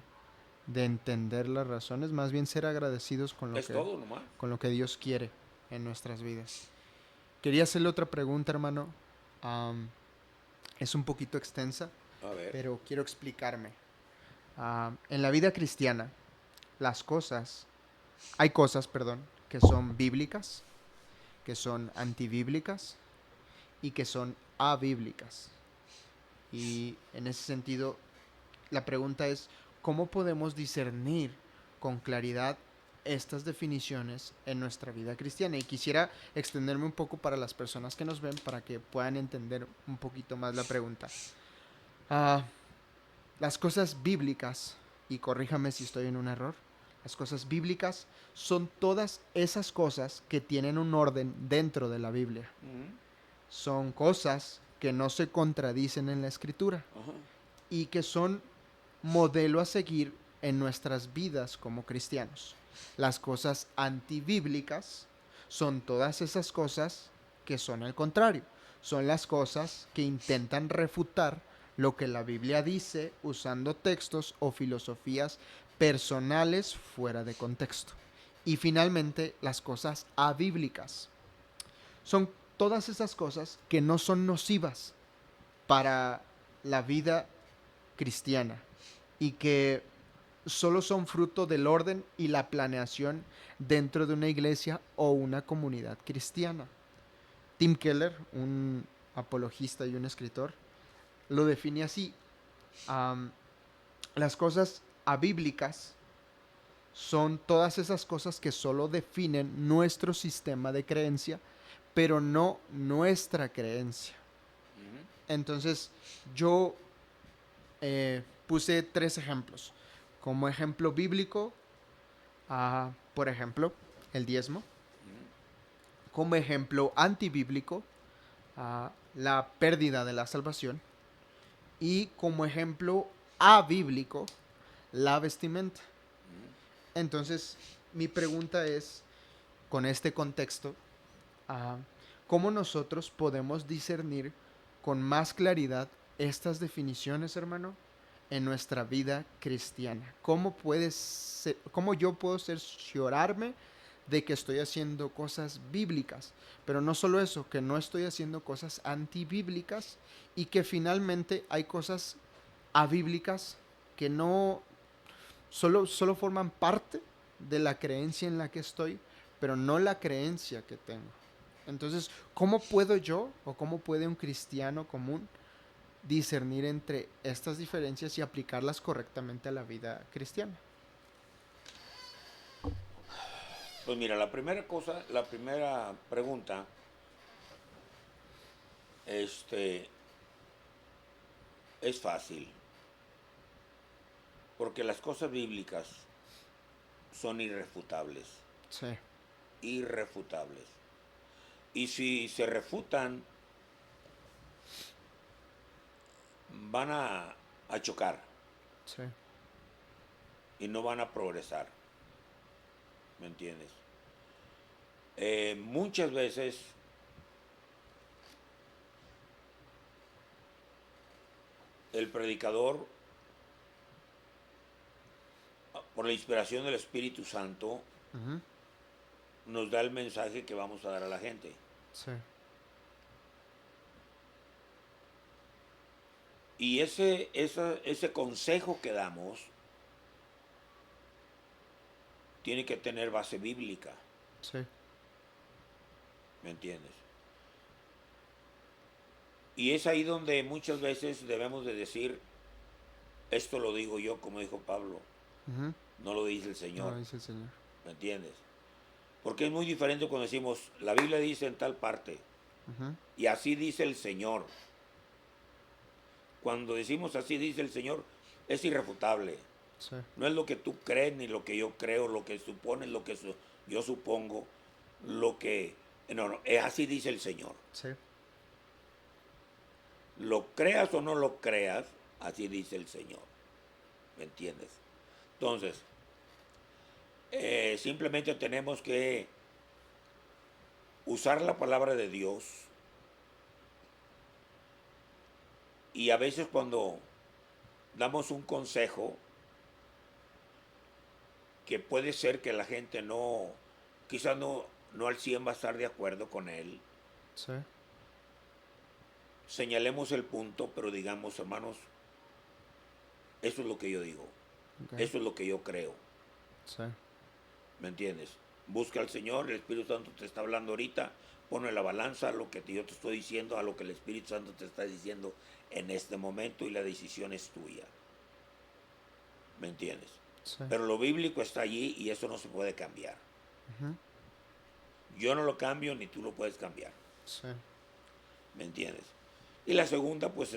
entender las razones, más bien ser agradecidos Es todo nomás. con lo que Dios quiere en nuestras vidas. Quería hacerle otra pregunta, hermano. Am, es un poquito extensa, A ver. pero quiero explicarme. En la vida cristiana, hay cosas, perdón, que son bíblicas, que son antibíblicas y que son abíblicas. Y en ese sentido, la pregunta es, ¿cómo podemos discernir con claridad estas definiciones en nuestra vida cristiana? Y quisiera extenderme un poco para las personas que nos ven para que puedan entender un poquito más la pregunta. Ah, las cosas bíblicas, y corríjame si estoy en un error, las cosas bíblicas son todas esas cosas que tienen un orden dentro de la Biblia. Ujú. Son cosas que no se contradicen en la escritura Ajá. y que son modelo a seguir en nuestras vidas como cristianos. Las cosas antibíblicas son todas esas cosas que son el contrario. Son las cosas que intentan refutar lo que la Biblia dice usando textos o filosofías personales fuera de contexto. Y finalmente, las cosas abíblicas. Son todas esas cosas que no son nocivas para la vida cristiana y que solo son fruto del orden y la planeación dentro de una iglesia o una comunidad cristiana. Tim Keller, un apologista y un escritor, lo define así. Um, las cosas abíblicas son todas esas cosas que solo definen nuestro sistema de creencia, pero no nuestra creencia. Ujú. Entonces, yo puse 3 ejemplos. Como ejemplo bíblico, por ejemplo, el diezmo. Como ejemplo antibíblico, la pérdida de la salvación. Y como ejemplo abíblico, la vestimenta. Entonces, mi pregunta es, con este contexto, ah, ¿cómo nosotros podemos discernir con más claridad estas definiciones, hermano, en nuestra vida cristiana? ¿Cómo yo puedo cerciorarme de que estoy haciendo cosas bíblicas? Pero no solo eso, que no estoy haciendo cosas antibíblicas y que finalmente hay cosas abíblicas que no solo forman parte de la creencia en la que estoy, pero no la creencia que tengo. Entonces, ¿cómo puedo yo o cómo puede un cristiano común discernir entre estas diferencias y aplicarlas correctamente a la vida cristiana? Pues mira, la primera pregunta, este, es fácil, porque las cosas bíblicas son irrefutables, Sí, irrefutables. Y si se refutan, van a chocar sí, y no van a progresar, ¿me entiendes? Muchas veces el predicador, por la inspiración del Espíritu Santo, ujú, nos da el mensaje que vamos a dar a la gente. sí, Y ese consejo que damos tiene que tener base bíblica, sí, ¿me entiendes? Y es ahí donde muchas veces debemos de decir, esto lo digo yo, como dijo Pablo, ujú, no lo dice el no Señor, lo dice el Señor. ¿me entiendes? Porque es muy diferente cuando decimos, la Biblia dice en tal parte, Ujú, y así dice el Señor. Cuando decimos así dice el Señor, es irrefutable. sí, No es lo que tú crees, ni lo que yo creo, lo que supones, lo que yo supongo, lo que... No, es así dice el Señor. sí, Lo creas o no lo creas, así dice el Señor. ¿Me entiendes? Entonces, Simplemente tenemos que usar la palabra de Dios, y a veces cuando damos un consejo, que puede ser que la gente no, quizás no al 100 va a estar de acuerdo con él, Sí. señalemos el punto, pero digamos, hermanos, eso es lo que yo digo, Ok. eso es lo que yo creo, Sí. ¿me entiendes? Busca al Señor, el Espíritu Santo te está hablando ahorita, pone la balanza a lo que yo te estoy diciendo, a lo que el Espíritu Santo te está diciendo en este momento, y la decisión es tuya, ¿me entiendes? Sí. Pero lo bíblico está allí y eso no se puede cambiar. Ujú. Yo no lo cambio ni tú lo puedes cambiar, Sí. ¿me entiendes? Y la segunda pues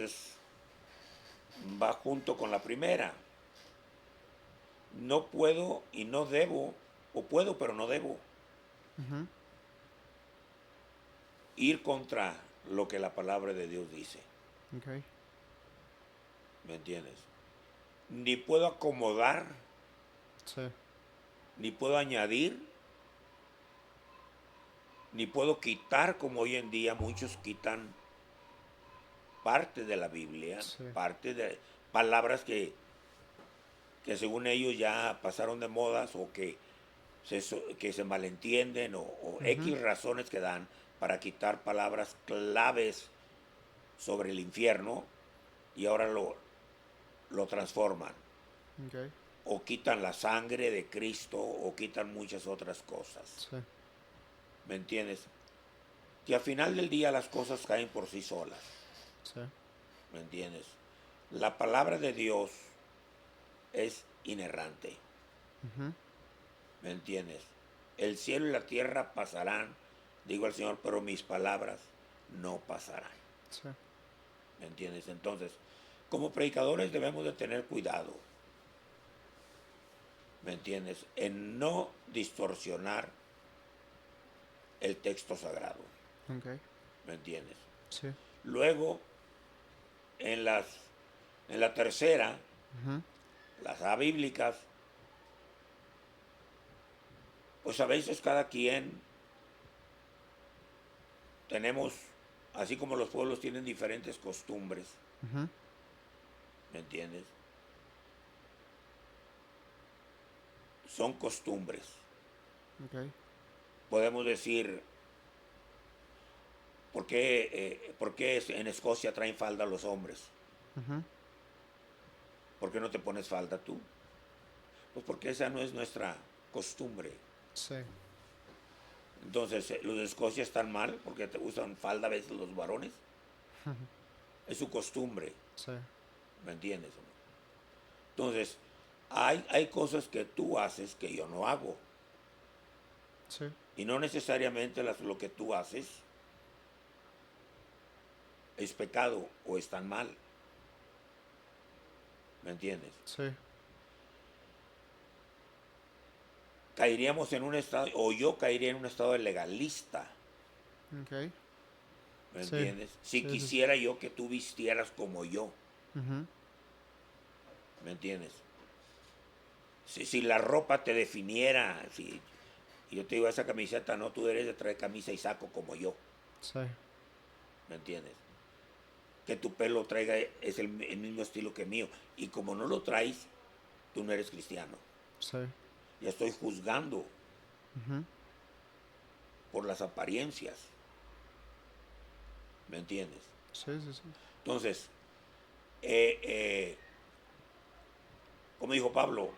va junto con la primera. No puedo y no debo, o puedo pero no debo, Ujú. ir contra lo que la palabra de Dios dice, Ok. ¿me entiendes? Ni puedo acomodar, Sí. ni puedo añadir, ni puedo quitar, como hoy en día muchos quitan parte de la Biblia, Sí. parte de palabras que según ellos ya pasaron de modas, o que se malentienden, o Ujú. X razones que dan para quitar palabras claves sobre el infierno, y ahora lo transforman, Ok. o quitan la sangre de Cristo, o quitan muchas otras cosas, Sí. ¿me entiendes? Que al final del día las cosas caen por sí solas, Sí. ¿me entiendes? La palabra de Dios es inerrante, Ujú. ¿me entiendes? El cielo y la tierra pasarán, digo al Señor, pero mis palabras no pasarán, Sí. ¿me entiendes? Entonces, como predicadores debemos de tener cuidado, ¿me entiendes? En no distorsionar el texto sagrado, Ok. ¿me entiendes? Sí. Luego, en en la tercera, Ujú. las abíblicas, pues a veces cada quien tenemos, así como los pueblos tienen diferentes costumbres, Ujú. ¿me entiendes? Son costumbres. Ok. Podemos decir, por qué en Escocia traen falda los hombres? Ujú. ¿Por qué no te pones falda tú? Pues porque esa no es nuestra costumbre. Sí. Entonces, los de Escocia están mal porque te usan falda a veces los varones. Ujú. Es su costumbre, Sí. ¿me entiendes? Entonces, hay cosas que tú haces que yo no hago. Sí. Y no necesariamente lo que tú haces es pecado o están mal, ¿me entiendes? Sí. Caeríamos en un estado, o yo caería en un estado de legalista, Ok. ¿me Sí. entiendes? Si Sí. Sí. Sí. quisiera yo que tú vistieras como yo, Ujú. ¿me entiendes? Si la ropa te definiera, si yo te digo esa camiseta, no, tú eres de traer camisa y saco como yo, Sí. ¿me entiendes? Que tu pelo traiga es el mismo estilo que mío, y como no lo traes, tú no eres cristiano. Sí. Ya estoy juzgando Ujú. por las apariencias, ¿me entiendes? Sí. Sí. Sí. Entonces, eh, eh, como dijo Pablo,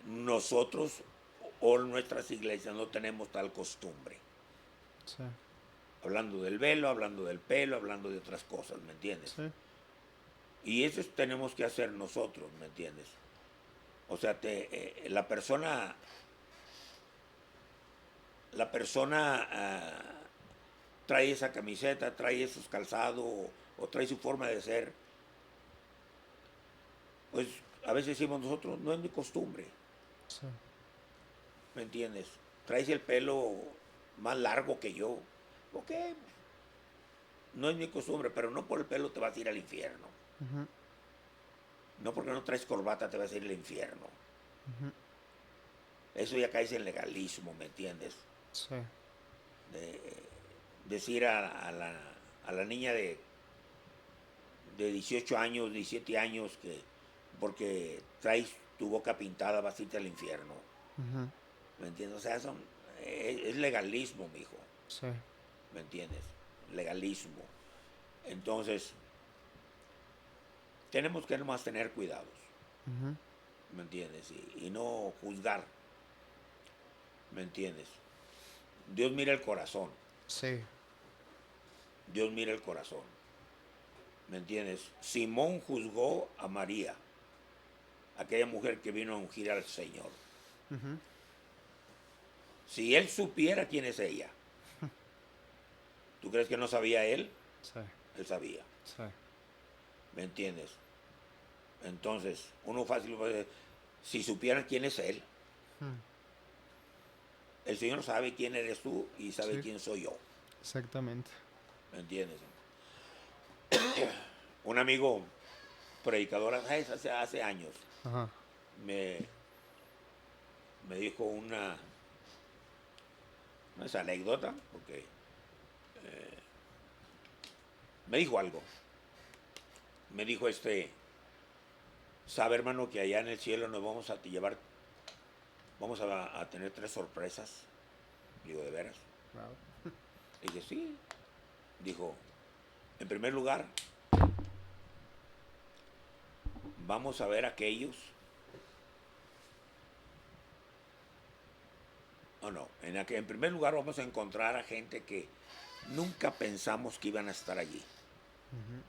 nosotros o nuestras iglesias no tenemos tal costumbre. Sí. Hablando del velo, hablando del pelo, hablando de otras cosas, ¿me entiendes? Sí. Y eso tenemos que hacer nosotros, ¿me entiendes? O sea, la persona trae esa camiseta, trae esos calzados, o trae su forma de ser, pues a veces decimos nosotros, no es mi costumbre, Sí. ¿me entiendes? Traes el pelo más largo que yo, ok, no es mi costumbre, pero no por el pelo te vas a ir al infierno, Ujú. No porque no traes corbata te vas a ir al infierno. Ujú. Eso ya caes en legalismo, ¿me entiendes? Sí. De decir a la niña de 18 años, 17 años, que porque traes tu boca pintada vas a irte al infierno. Ujú. ¿Me entiendes? O sea, es legalismo, mijo. Sí. ¿Me entiendes? Legalismo. Entonces, tenemos que nomás tener cuidados. Ujú. ¿Me entiendes? Y no juzgar. ¿Me entiendes? Dios mira el corazón. Sí. Dios mira el corazón. ¿Me entiendes? Simón juzgó a María, aquella mujer que vino a ungir al Señor. Ujú. Si él supiera quién es ella, ¿tú crees que no sabía él? Sí. Él sabía. Sí. ¿Me entiendes? Entonces, uno fácil puede decir, si supieran quién es él, Mm. el Señor sabe quién eres tú y sabe Sí. quién soy yo. Exactamente. ¿Me entiendes? Un amigo predicador hace años Ajá. me, me dijo no es anécdota, porque me dijo algo. Me dijo sabe hermano que allá en el cielo nos vamos a llevar, vamos a tener 3 sorpresas. Digo, ¿de veras? Wow. Y dije, sí. Dijo, en primer lugar, vamos a ver aquellos, o no, en primer lugar vamos a encontrar a gente que nunca pensamos que iban a estar allí. Ujú.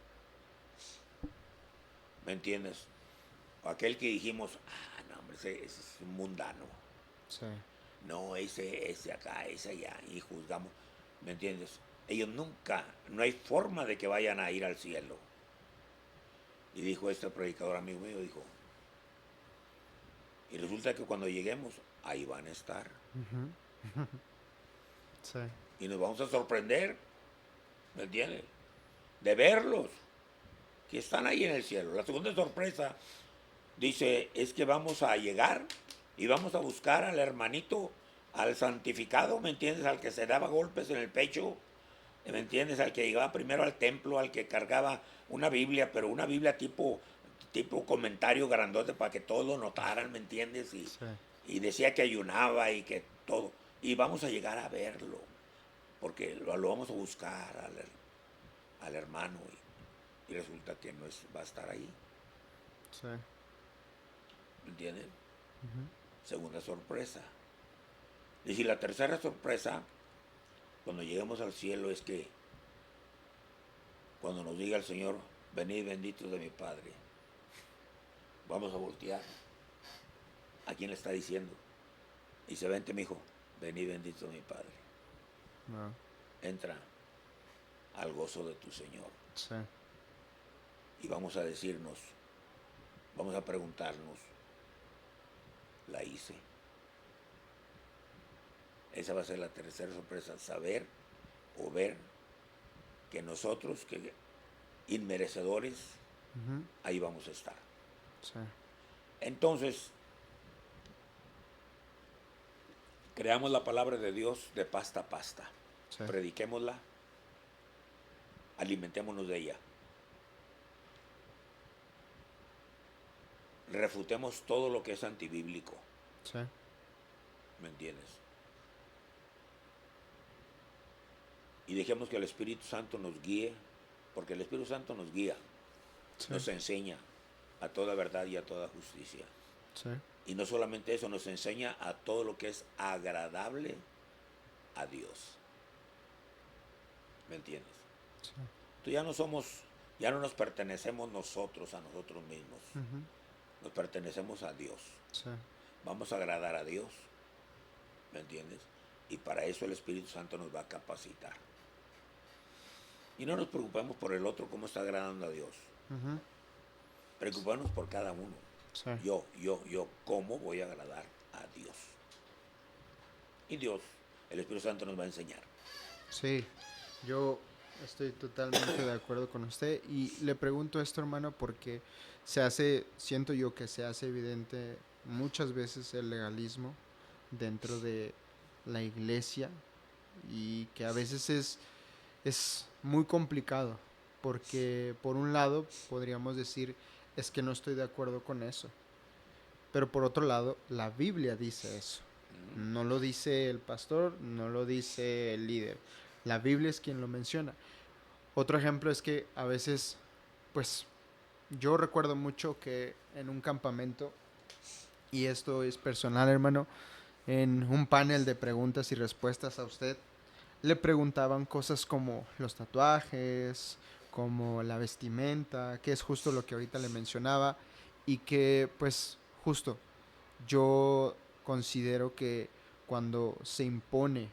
¿Me entiendes? O aquel que dijimos, no, hombre, ese es un mundano. Sí. No, ese acá, ese allá, y juzgamos. ¿Me entiendes? Ellos nunca, no hay forma de que vayan a ir al cielo. Y dijo este predicador amigo mío, dijo, y resulta que cuando lleguemos, ahí van a estar. Ujú. Sí. Y nos vamos a sorprender, ¿me entiendes? De verlos, que están ahí en el cielo. La segunda sorpresa, dice, es que vamos a llegar y vamos a buscar al hermanito, al santificado, ¿me entiendes? Al que se daba golpes en el pecho, ¿me entiendes? Al que llegaba primero al templo, al que cargaba una Biblia, pero una Biblia tipo comentario grandote para que todos lo notaran, ¿me entiendes? Sí. Y decía que ayunaba y que todo. Y vamos a llegar a verlo, porque lo vamos a buscar al hermano y resulta que no va a estar ahí, Sí. ¿me entiendes? Ujú. Segunda sorpresa. Y si la tercera sorpresa, cuando lleguemos al cielo, es que cuando nos diga el Señor, venid benditos de mi Padre, vamos a voltear. ¿A quién le está diciendo? Y se vente, mi hijo, venid bendito de mi Padre. Wow. Entra al gozo de tu Señor. Sí. Y vamos a decirnos, vamos a preguntarnos, ¿la hice? Esa va a ser la tercera sorpresa, saber o ver que nosotros, que inmerecedores, Ujú. ahí vamos a estar. Sí. Entonces, creamos la palabra de Dios de pasta a pasta. Sí. Prediquémosla, alimentémonos de ella. Refutemos todo lo que es antibíblico. Sí. ¿Me entiendes? Y dejemos que el Espíritu Santo nos guíe, porque el Espíritu Santo nos guía, Sí. nos enseña a toda verdad y a toda justicia. Sí. Y no solamente eso, nos enseña a todo lo que es agradable a Dios. ¿Me entiendes? Sí. Tú ya no nos pertenecemos nosotros a nosotros mismos. Ujú. Nos pertenecemos a Dios. Sí. Vamos a agradar a Dios. ¿Me entiendes? Y para eso el Espíritu Santo nos va a capacitar. Y no nos preocupemos por el otro, cómo está agradando a Dios. Ujú. Preocupémonos por cada uno. Sí. Yo, cómo voy a agradar a Dios. Y Dios, el Espíritu Santo nos va a enseñar. Sí. Yo Estoy totalmente de acuerdo con usted y le pregunto esto, hermano, porque siento yo que se hace evidente muchas veces el legalismo dentro de la iglesia y que a veces es muy complicado porque por un lado podríamos decir es que no estoy de acuerdo con eso, pero por otro lado la Biblia dice eso. No lo dice el pastor, no lo dice el líder. La Biblia es quien lo menciona. Otro ejemplo es que a veces, pues yo recuerdo mucho que en un campamento, y esto es personal, hermano, en un panel de preguntas y respuestas a usted, le preguntaban cosas como los tatuajes, como la vestimenta, que es justo lo que ahorita le mencionaba, y que pues justo yo considero que cuando se impone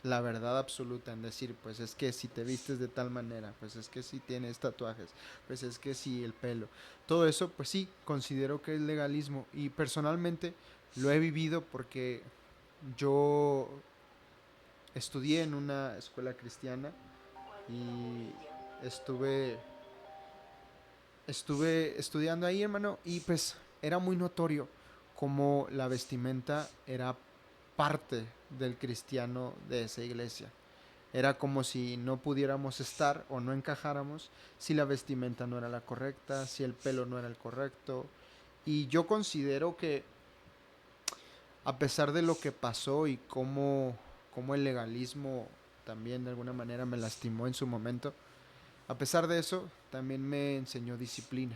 la verdad absoluta en decir, pues es que si te vistes de tal manera, pues es que si tienes tatuajes, pues es que si el pelo, todo eso, pues sí, considero que es legalismo y personalmente lo he vivido porque yo estudié en una escuela cristiana y estuve estuve estudiando ahí, hermano, y pues era muy notorio como la vestimenta era parte del cristiano de esa iglesia. Era como si no pudiéramos estar o no encajáramos si la vestimenta no era la correcta, si el pelo no era el correcto. Y yo considero que a pesar de lo que pasó y cómo el legalismo también de alguna manera me lastimó en su momento, a pesar de eso también me enseñó disciplina.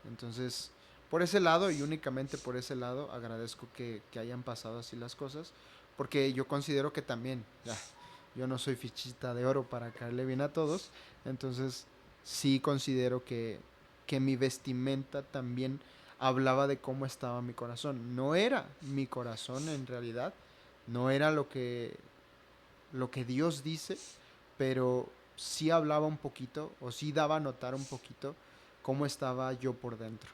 Entonces, por ese lado y únicamente por ese lado, agradezco que hayan pasado así las cosas, porque yo considero que también, ya, yo no soy fichita de oro para caerle bien a todos, entonces sí considero que mi vestimenta también hablaba de cómo estaba mi corazón. No era mi corazón en realidad, no era lo que Dios dice, pero sí hablaba un poquito, o sí daba a notar un poquito cómo estaba yo por dentro,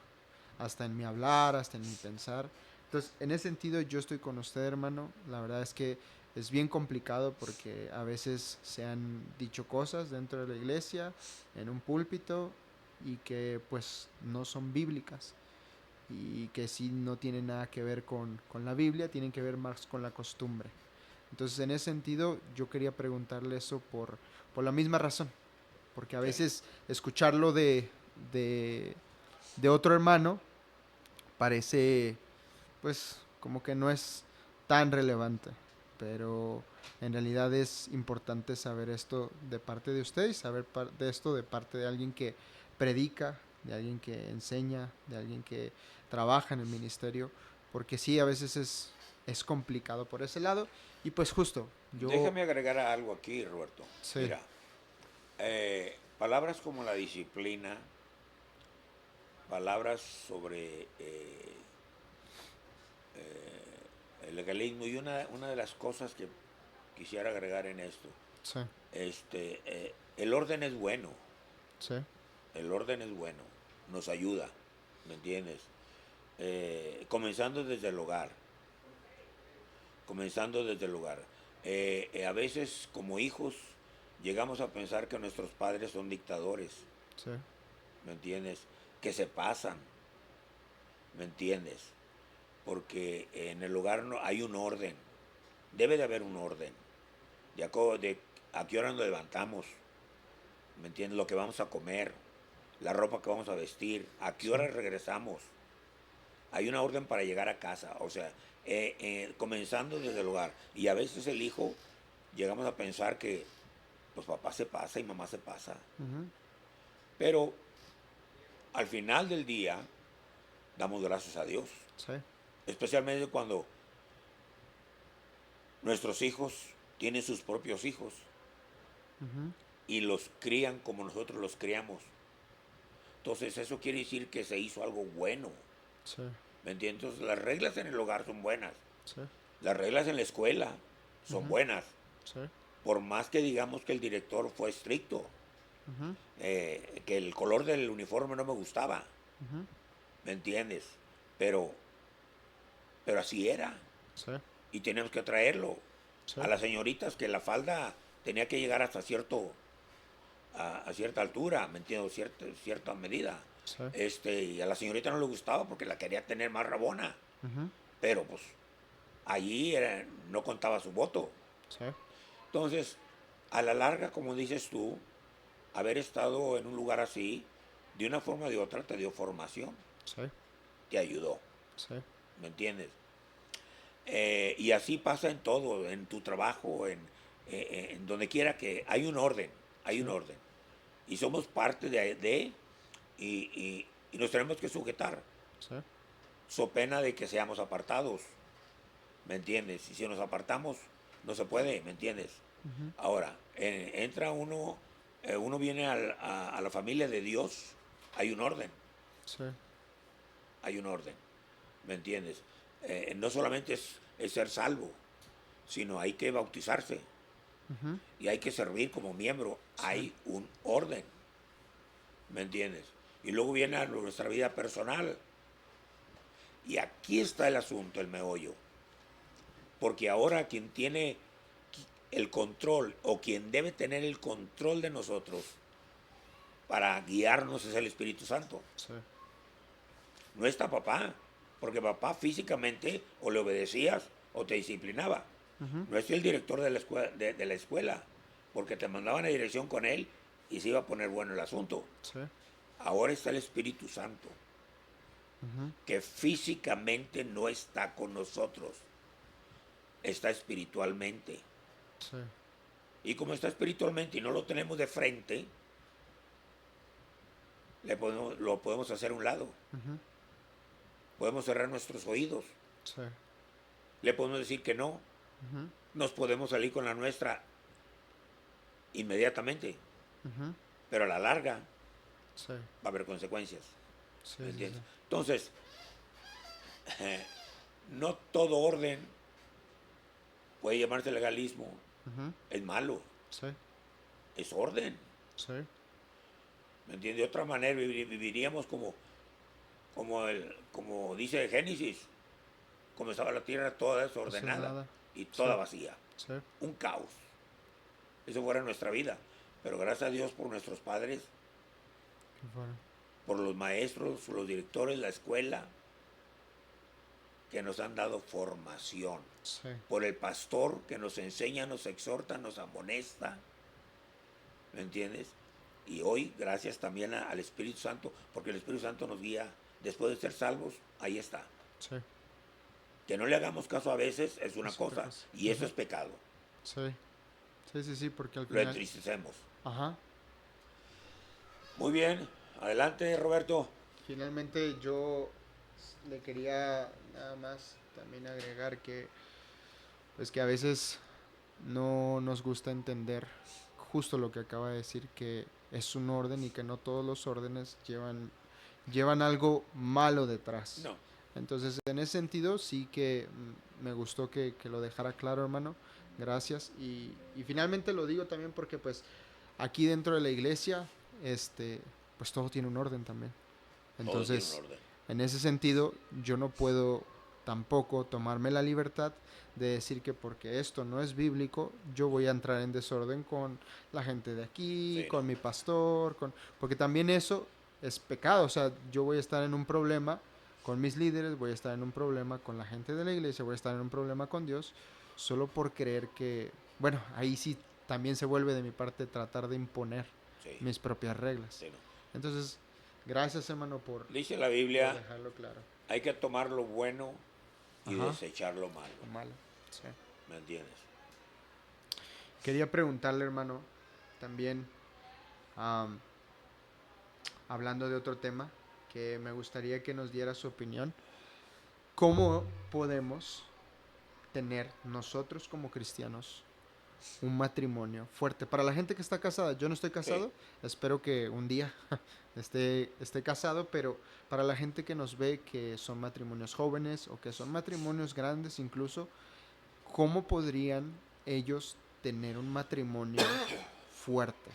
hasta en mi hablar, hasta en mi pensar. Entonces, en ese sentido yo estoy con usted, hermano. La verdad es que es bien complicado porque a veces se han dicho cosas dentro de la iglesia, en un púlpito, y que pues no son bíblicas y que sí no tienen nada que ver con la Biblia, tienen que ver más con la costumbre. Entonces, en ese sentido, yo quería preguntarle eso por la misma razón, porque a Sí. veces escucharlo de, de otro hermano parece, pues, como que no es tan relevante, pero en realidad es importante saber esto de parte de usted y saber de esto de parte de alguien que predica, de alguien que enseña, de alguien que trabaja en el ministerio, porque sí, a veces es complicado por ese lado. Y pues justo, yo, Déjame agregar algo aquí, Roberto. sí, Mira, palabras como la disciplina, palabras sobre el legalismo y una de las cosas que quisiera agregar en esto, sí, el orden es bueno, sí, el orden es bueno, nos ayuda, ¿me entiendes? Comenzando desde el hogar, comenzando desde el hogar. A veces como hijos llegamos a pensar que nuestros padres son dictadores, sí, ¿me entiendes? Que se pasan, ¿me entiendes? Porque en el hogar no hay un orden, debe de haber un orden. De a qué hora nos levantamos, ¿me entiendes? Lo que vamos a comer, la ropa que vamos a vestir, a qué sí, hora regresamos. Hay una orden para llegar a casa, o sea, comenzando desde el hogar. Y a veces el hijo llegamos a pensar que pues papá se pasa y mamá se pasa. ujú, Pero al final del día damos gracias a Dios, sí, especialmente cuando nuestros hijos tienen sus propios hijos ujú, y los crían como nosotros los criamos. Entonces eso quiere decir que se hizo algo bueno. sí, ¿Me entiendes? Entonces las reglas en el hogar son buenas. sí, Las reglas en la escuela son ujú, buenas. sí, Por más que digamos que el director fue estricto, ujú, que el color del uniforme no me gustaba. ujú, ¿Me entiendes? Pero, pero así era. sí, Y teníamos que traerlo. sí, A las señoritas que la falda tenía que llegar hasta cierto, a cierta altura, ¿me entiendes? Cierta medida. Sí. Y a la señorita no le gustaba porque la quería tener más rabona, Ujú. pero pues allí no contaba su voto. Sí. Entonces, a la larga, como dices tú, haber estado en un lugar así, de una forma o de otra, te dio formación, Sí. te ayudó, Sí. ¿me entiendes? Y así pasa en todo, en tu trabajo, en donde quiera que hay un orden, hay Sí. un orden. Y somos parte de y nos tenemos que sujetar, Sí. so pena de que seamos apartados, ¿me entiendes? Y si nos apartamos, no se puede, ¿me entiendes? Ujú. Ahora, entra uno viene a la familia de Dios, hay un orden, Sí. hay un orden, ¿me entiendes? No solamente es ser salvo, sino hay que bautizarse Ujú. y hay que servir como miembro, Sí. hay un orden, ¿me entiendes? Y luego viene a nuestra vida personal, y aquí está el asunto, el meollo, porque ahora quien tiene el control o quien debe tener el control de nosotros para guiarnos es el Espíritu Santo. Sí. No está papá, porque papá físicamente o le obedecías o te disciplinaba. Ujú. No es el director de la escuela, porque te mandaban a dirección con él y se iba a poner bueno el asunto. Sí. Ahora está el Espíritu Santo, Ujú. que físicamente no está con nosotros, está espiritualmente. Sí. Y como está espiritualmente y no lo tenemos de frente, lo podemos hacer a un lado. Ujú. Podemos cerrar nuestros oídos. Sí. Le podemos decir que no. Ujú. Nos podemos salir con la nuestra inmediatamente. Ujú. Pero a la larga va Sí. a haber consecuencias. Sí. ¿Me Sí. Sí. entiendes? Entonces, no todo orden puede llamarse legalismo. Ujú. Es malo. Sí. Es orden. Sí. ¿Me entiendes? De otra manera viviríamos como dice Génesis. Como estaba la tierra toda desordenada Nada. y Sí. toda vacía. Sí. Un caos. Eso fuera nuestra vida. Pero gracias a Dios por nuestros padres, Qué bueno. por los maestros, los directores, la escuela, que nos han dado formación. Sí. Por el pastor que nos enseña, nos exhorta, nos amonesta. ¿Me entiendes? Y hoy, gracias también al Espíritu Santo, porque el Espíritu Santo nos guía. Después de ser salvos, ahí está. Sí. Que no le hagamos caso a veces es una Es otra cosa, cosa. y eso Ujú. es pecado. Sí. Sí, sí, sí, porque al Lo final. entristecemos. Ajá. Muy bien, adelante Roberto. Finalmente yo le quería nada más también agregar que pues que a veces no nos gusta entender justo lo que acaba de decir, que es un orden y que no todos los órdenes llevan algo malo detrás. No, Entonces, en ese sentido, sí que me gustó que lo dejara claro, hermano. Gracias. Y finalmente lo digo también porque, pues, aquí dentro de la iglesia, pues todo tiene un orden también. todo tiene un Entonces, orden. en ese sentido, yo no puedo tampoco tomarme la libertad de decir que porque esto no es bíblico, yo voy a entrar en desorden con la gente de aquí, Sí, con no. mi pastor, porque también eso es pecado. O sea, yo voy a estar en un problema con mis líderes, voy a estar en un problema con la gente de la iglesia, voy a estar en un problema con Dios, solo por creer que, bueno, ahí sí también se vuelve de mi parte tratar de imponer Sí, mis propias reglas. sí, no. Entonces, gracias, hermano, Dice la por Biblia, dejarlo claro. hay que tomar lo bueno y Ajá, desechar lo malo. lo malo. Sí. ¿Me entiendes? Quería preguntarle, hermano, también, am, hablando de otro tema, que me gustaría que nos diera su opinión. ¿Cómo podemos tener nosotros como cristianos un matrimonio fuerte? Para la gente que está casada, yo no estoy Sí. casado, espero que un día esté casado, pero para la gente que nos ve que son matrimonios jóvenes o que son matrimonios grandes incluso, ¿cómo podrían ellos tener un matrimonio fuerte?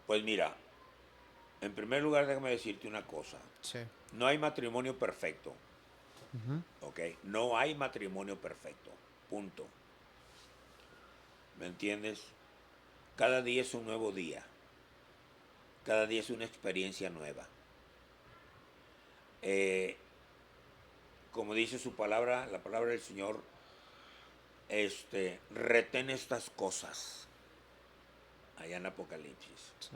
Pues mira, en primer lugar déjame decirte una cosa. Sí. No hay matrimonio perfecto, Ujú. ¿ok? No hay matrimonio perfecto, punto. ¿Me entiendes? Cada día es un nuevo día. Cada día es una experiencia nueva. Eh, como dice su palabra, la palabra del Señor, retén estas cosas, allá en Apocalipsis. Sí.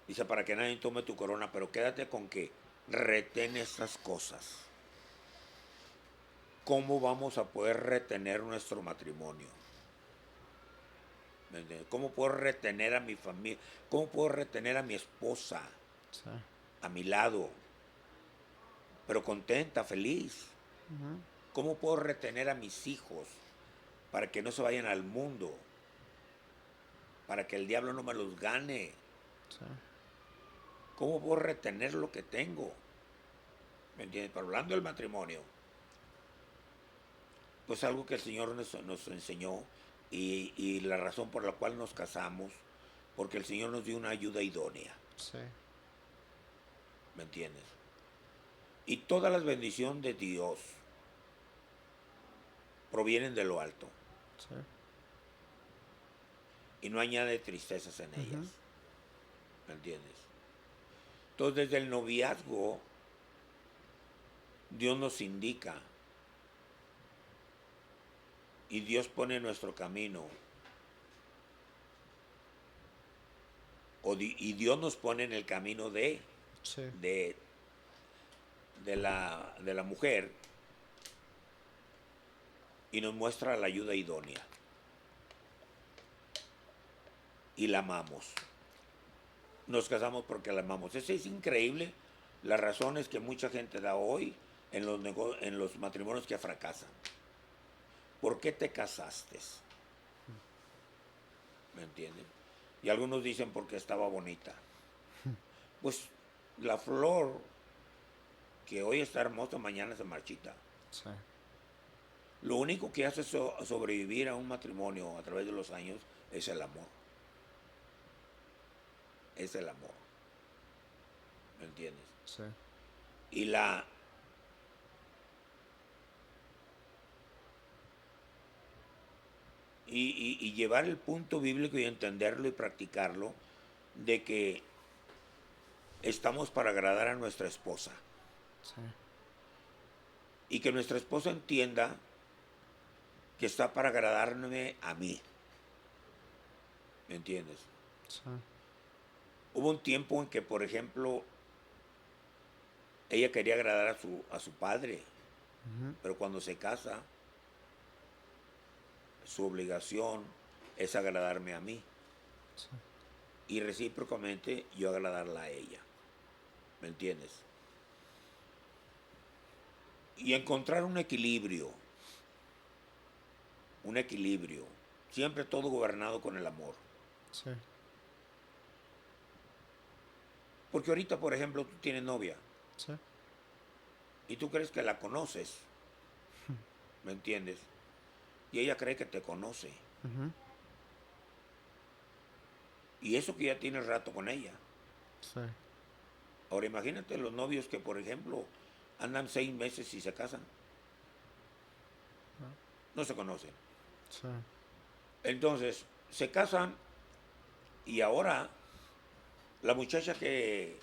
Dice, para que nadie tome tu corona, pero quédate con que retén estas cosas. ¿Cómo vamos a poder retener nuestro matrimonio? ¿Me entiendes? ¿Cómo puedo retener a mi familia? ¿Cómo puedo retener a mi esposa Sí. a mi lado, pero contenta, feliz? Ujú. ¿Cómo puedo retener a mis hijos para que no se vayan al mundo? Para que el diablo no me los gane. Sí. ¿Cómo puedo retener lo que tengo? ¿Me entiendes? Pero hablando del matrimonio, pues algo que el Señor nos enseñó y la razón por la cual nos casamos, porque el Señor nos dio una ayuda idónea. Sí. ¿Me entiendes? Y todas las bendiciones de Dios provienen de lo alto Sí. y no añade tristezas en ellas. Ujú. ¿Me entiendes? Entonces, desde el noviazgo, Dios nos indica y Dios pone en nuestro camino, y Dios nos pone en el camino Sí. de, de la mujer y nos muestra la ayuda idónea. Y la amamos. Nos casamos porque la amamos. Eso es increíble las razones que mucha gente da hoy en los matrimonios que fracasan. ¿Por qué te casaste? ¿Me entienden? Y algunos dicen porque estaba bonita. Pues la flor que hoy está hermosa, mañana se marchita. Sí. Lo único que hace sobrevivir a un matrimonio a través de los años es el amor. Es el amor. ¿Me entiendes? Sí. Y la y llevar el punto bíblico y entenderlo y practicarlo de que estamos para agradar a nuestra esposa Sí. y que nuestra esposa entienda que está para agradarme a mí. ¿Me entiendes? Sí. Hubo un tiempo en que, por ejemplo, ella quería agradar a su padre, Ujú. pero cuando se casa, su obligación es agradarme a mí Sí. y recíprocamente yo agradarla a ella. ¿Me entiendes? Y encontrar un equilibrio, siempre todo gobernado con el amor. Sí. Porque ahorita, por ejemplo, tú tienes novia Sí. y tú crees que la conoces, ¿me entiendes? Y ella cree que te conoce. Ujú. Y eso que ya tienes rato con ella. Sí. Ahora imagínate los novios que, por ejemplo, andan 6 meses y se casan. Ah. No se conocen. Sí. Entonces, se casan y ahora la muchacha que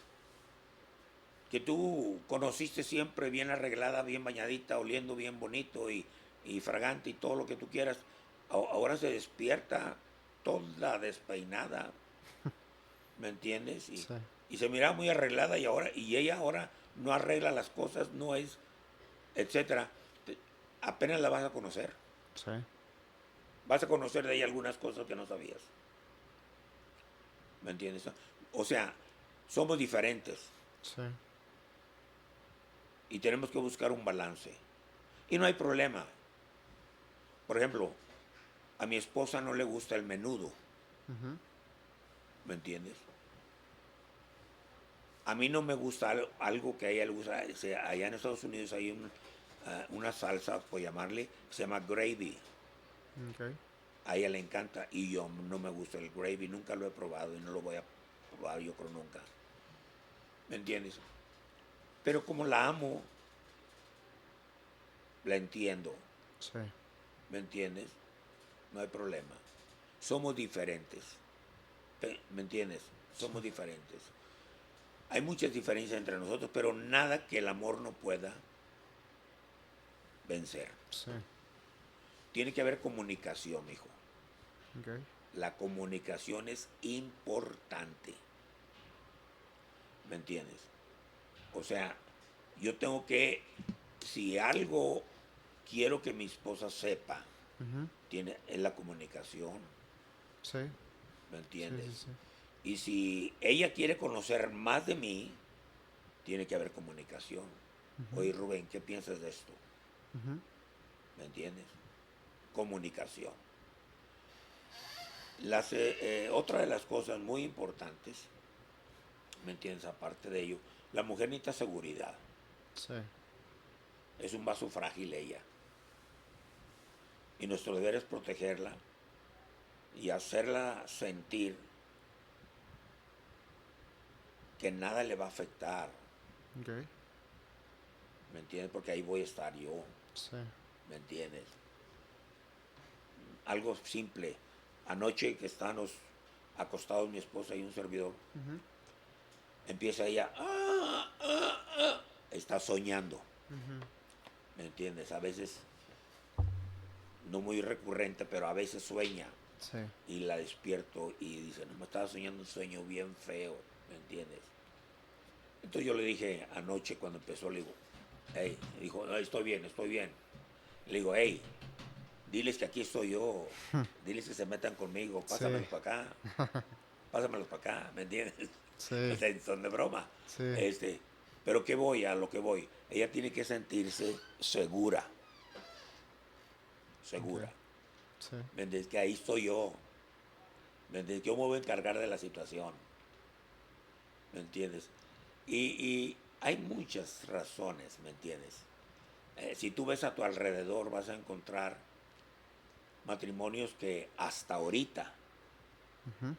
tú conociste siempre bien arreglada, bien bañadita, oliendo bien bonito y fragante y todo lo que tú quieras, ahora se despierta toda despeinada, ¿me entiendes? Sí. Y se mira muy arreglada y ella ahora no arregla las cosas, no es, etcétera. Apenas la vas a conocer. Sí. Vas a conocer de ella algunas cosas que no sabías. ¿Me entiendes? O sea, somos diferentes Sí. y tenemos que buscar un balance. Y no hay problema. Por ejemplo, a mi esposa no le gusta el menudo, Ujú. ¿me entiendes? A mí no me gusta algo que a ella le gusta. Allá en Estados Unidos hay una salsa, por llamarle, se llama gravy. Okay. A ella le encanta y yo no me gusta el gravy, nunca lo he probado y no lo voy a probar, yo creo nunca. ¿Me entiendes? Pero como la amo, la entiendo, Sí. ¿me entiendes? No hay problema. somos diferentes. ¿Me entiendes? Somos diferentes. Hay muchas diferencias entre nosotros, pero nada que el amor no pueda vencer. Sí. Tiene que haber comunicación, hijo. Ok. La comunicación es importante. ¿Me entiendes? O sea, yo tengo que, si algo quiero que mi esposa sepa, Ujú. es la comunicación. Sí. ¿Me Sí, entiendes? sí, sí. Y si ella quiere conocer más de mí, tiene que haber comunicación. Ujú. Oye, Rubén, ¿qué piensas de esto? Ujú. ¿Me entiendes? Comunicación. Otra de las cosas muy importantes, ¿me entiendes? Aparte de ello, la mujer necesita seguridad. Sí. Es un vaso frágil ella. Y nuestro deber es protegerla y hacerla sentir que nada le va a afectar. Ok. ¿Me entiendes? Porque ahí voy a estar yo. Sí. ¿Me entiendes? Algo simple. Anoche que estábamos acostados mi esposa y un servidor, Ujú. empieza ella, está soñando. Ujú. ¿Me entiendes? A veces, no muy recurrente, pero a veces sueña. Sí. Y la despierto y dice, no, me estaba soñando un sueño bien feo. ¿Me entiendes? Entonces yo le dije anoche cuando empezó, le digo, hey, dijo, no, estoy bien, estoy bien. Le digo, hey, diles que aquí estoy yo, diles que se metan conmigo, Sí. pásamelos para acá, ¿me entiendes? O Sí. sea, son de broma. Sí. Pero ¿qué voy? A lo que voy. Ella tiene que sentirse segura, Ok. segura. Sí. ¿Me entiendes? Que ahí estoy yo. ¿Me entiendes? Que yo me voy a encargar de la situación. ¿Me entiendes? Y hay muchas razones, ¿me entiendes? Si tú ves a tu alrededor vas a encontrar matrimonios que hasta ahorita, Ujú.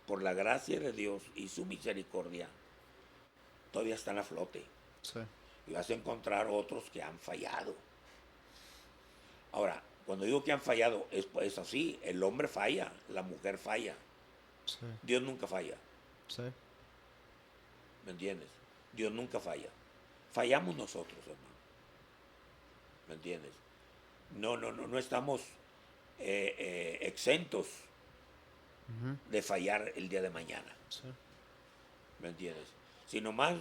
por la gracia de Dios y su misericordia, todavía están a flote. Sí. Y vas a encontrar otros que han fallado. Ahora, cuando digo que han fallado, es así. El hombre falla, la mujer falla. Sí. Dios nunca falla. Sí. ¿Me entiendes? Dios nunca falla. Fallamos nosotros, hermano. ¿Me entiendes? No estamos exentos Ujú. de fallar el día de mañana. Sí. ¿Me entiendes? Si nomás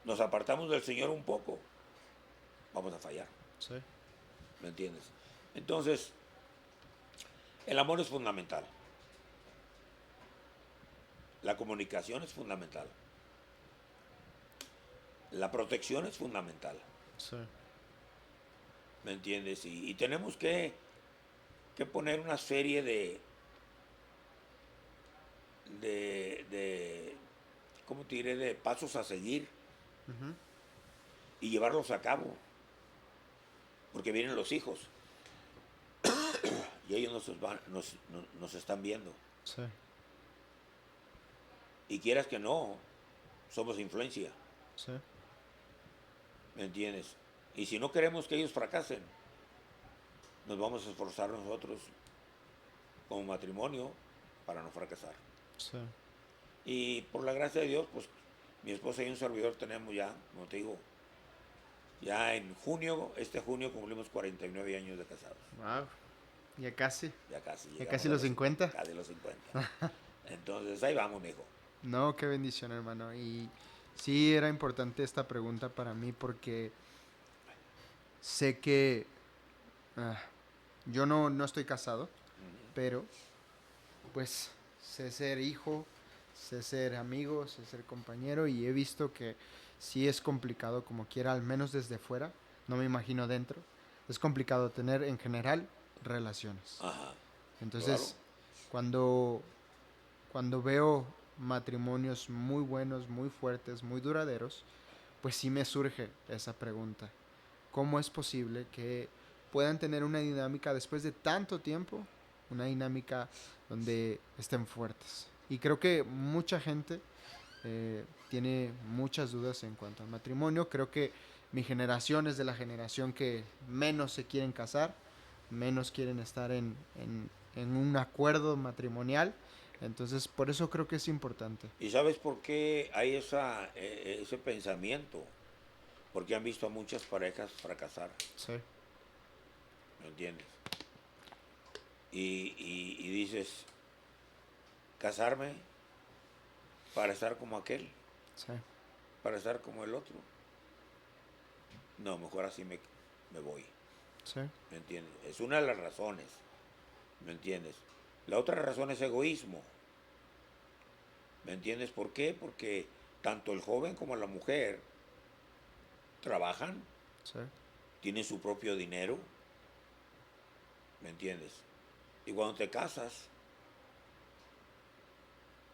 nos apartamos del Señor un poco, vamos a fallar. Sí. ¿Me entiendes? Entonces, el amor es fundamental. La comunicación es fundamental. La protección es fundamental. Sí. ¿Me entiendes? Y tenemos que poner una serie de, ¿cómo te diré? De pasos a seguir Ujú. y llevarlos a cabo. Porque vienen los hijos y ellos nos están viendo. Sí. Y quieras que no, somos influencia. Sí. ¿Me entiendes? Y si no queremos que ellos fracasen, nos vamos a esforzar nosotros como matrimonio para no fracasar. Sí. Y por la gracia de Dios, pues mi esposa y un servidor tenemos ya, como te digo, ya en junio, este junio cumplimos 49 años de casados. Wow. Ya casi. Ya casi Ya llegamos casi a los 50. casi los 50. Entonces ahí vamos, mijo. No, qué bendición, hermano. Y sí era importante esta pregunta para mí porque sé que ah, yo no estoy casado, pero pues sé ser hijo, sé ser amigo, sé ser compañero y he visto que sí es complicado como quiera, al menos desde fuera, no me imagino dentro. Es complicado tener en general relaciones. Ajá, claro. Entonces, cuando cuando veo matrimonios muy buenos, muy fuertes, muy duraderos, pues sí me surge esa pregunta. ¿Cómo es posible que puedan tener una dinámica después de tanto tiempo? Una dinámica donde estén fuertes. Y creo que mucha gente tiene muchas dudas en cuanto al matrimonio. Creo que mi generación es de la generación que menos se quieren casar, menos quieren estar en un acuerdo matrimonial. Entonces, por eso creo que es importante. ¿Y sabes por qué hay ese pensamiento? Porque han visto a muchas parejas fracasar, Sí, ¿me entiendes? Y dices, casarme para estar como aquel, sí, para estar como el otro. No, mejor así me voy, sí, ¿me entiendes? Es una de las razones, ¿me entiendes? La otra razón es egoísmo, ¿me entiendes por qué? Porque tanto el joven como la mujer trabajan, sí, tienen su propio dinero, ¿me entiendes? Y cuando te casas,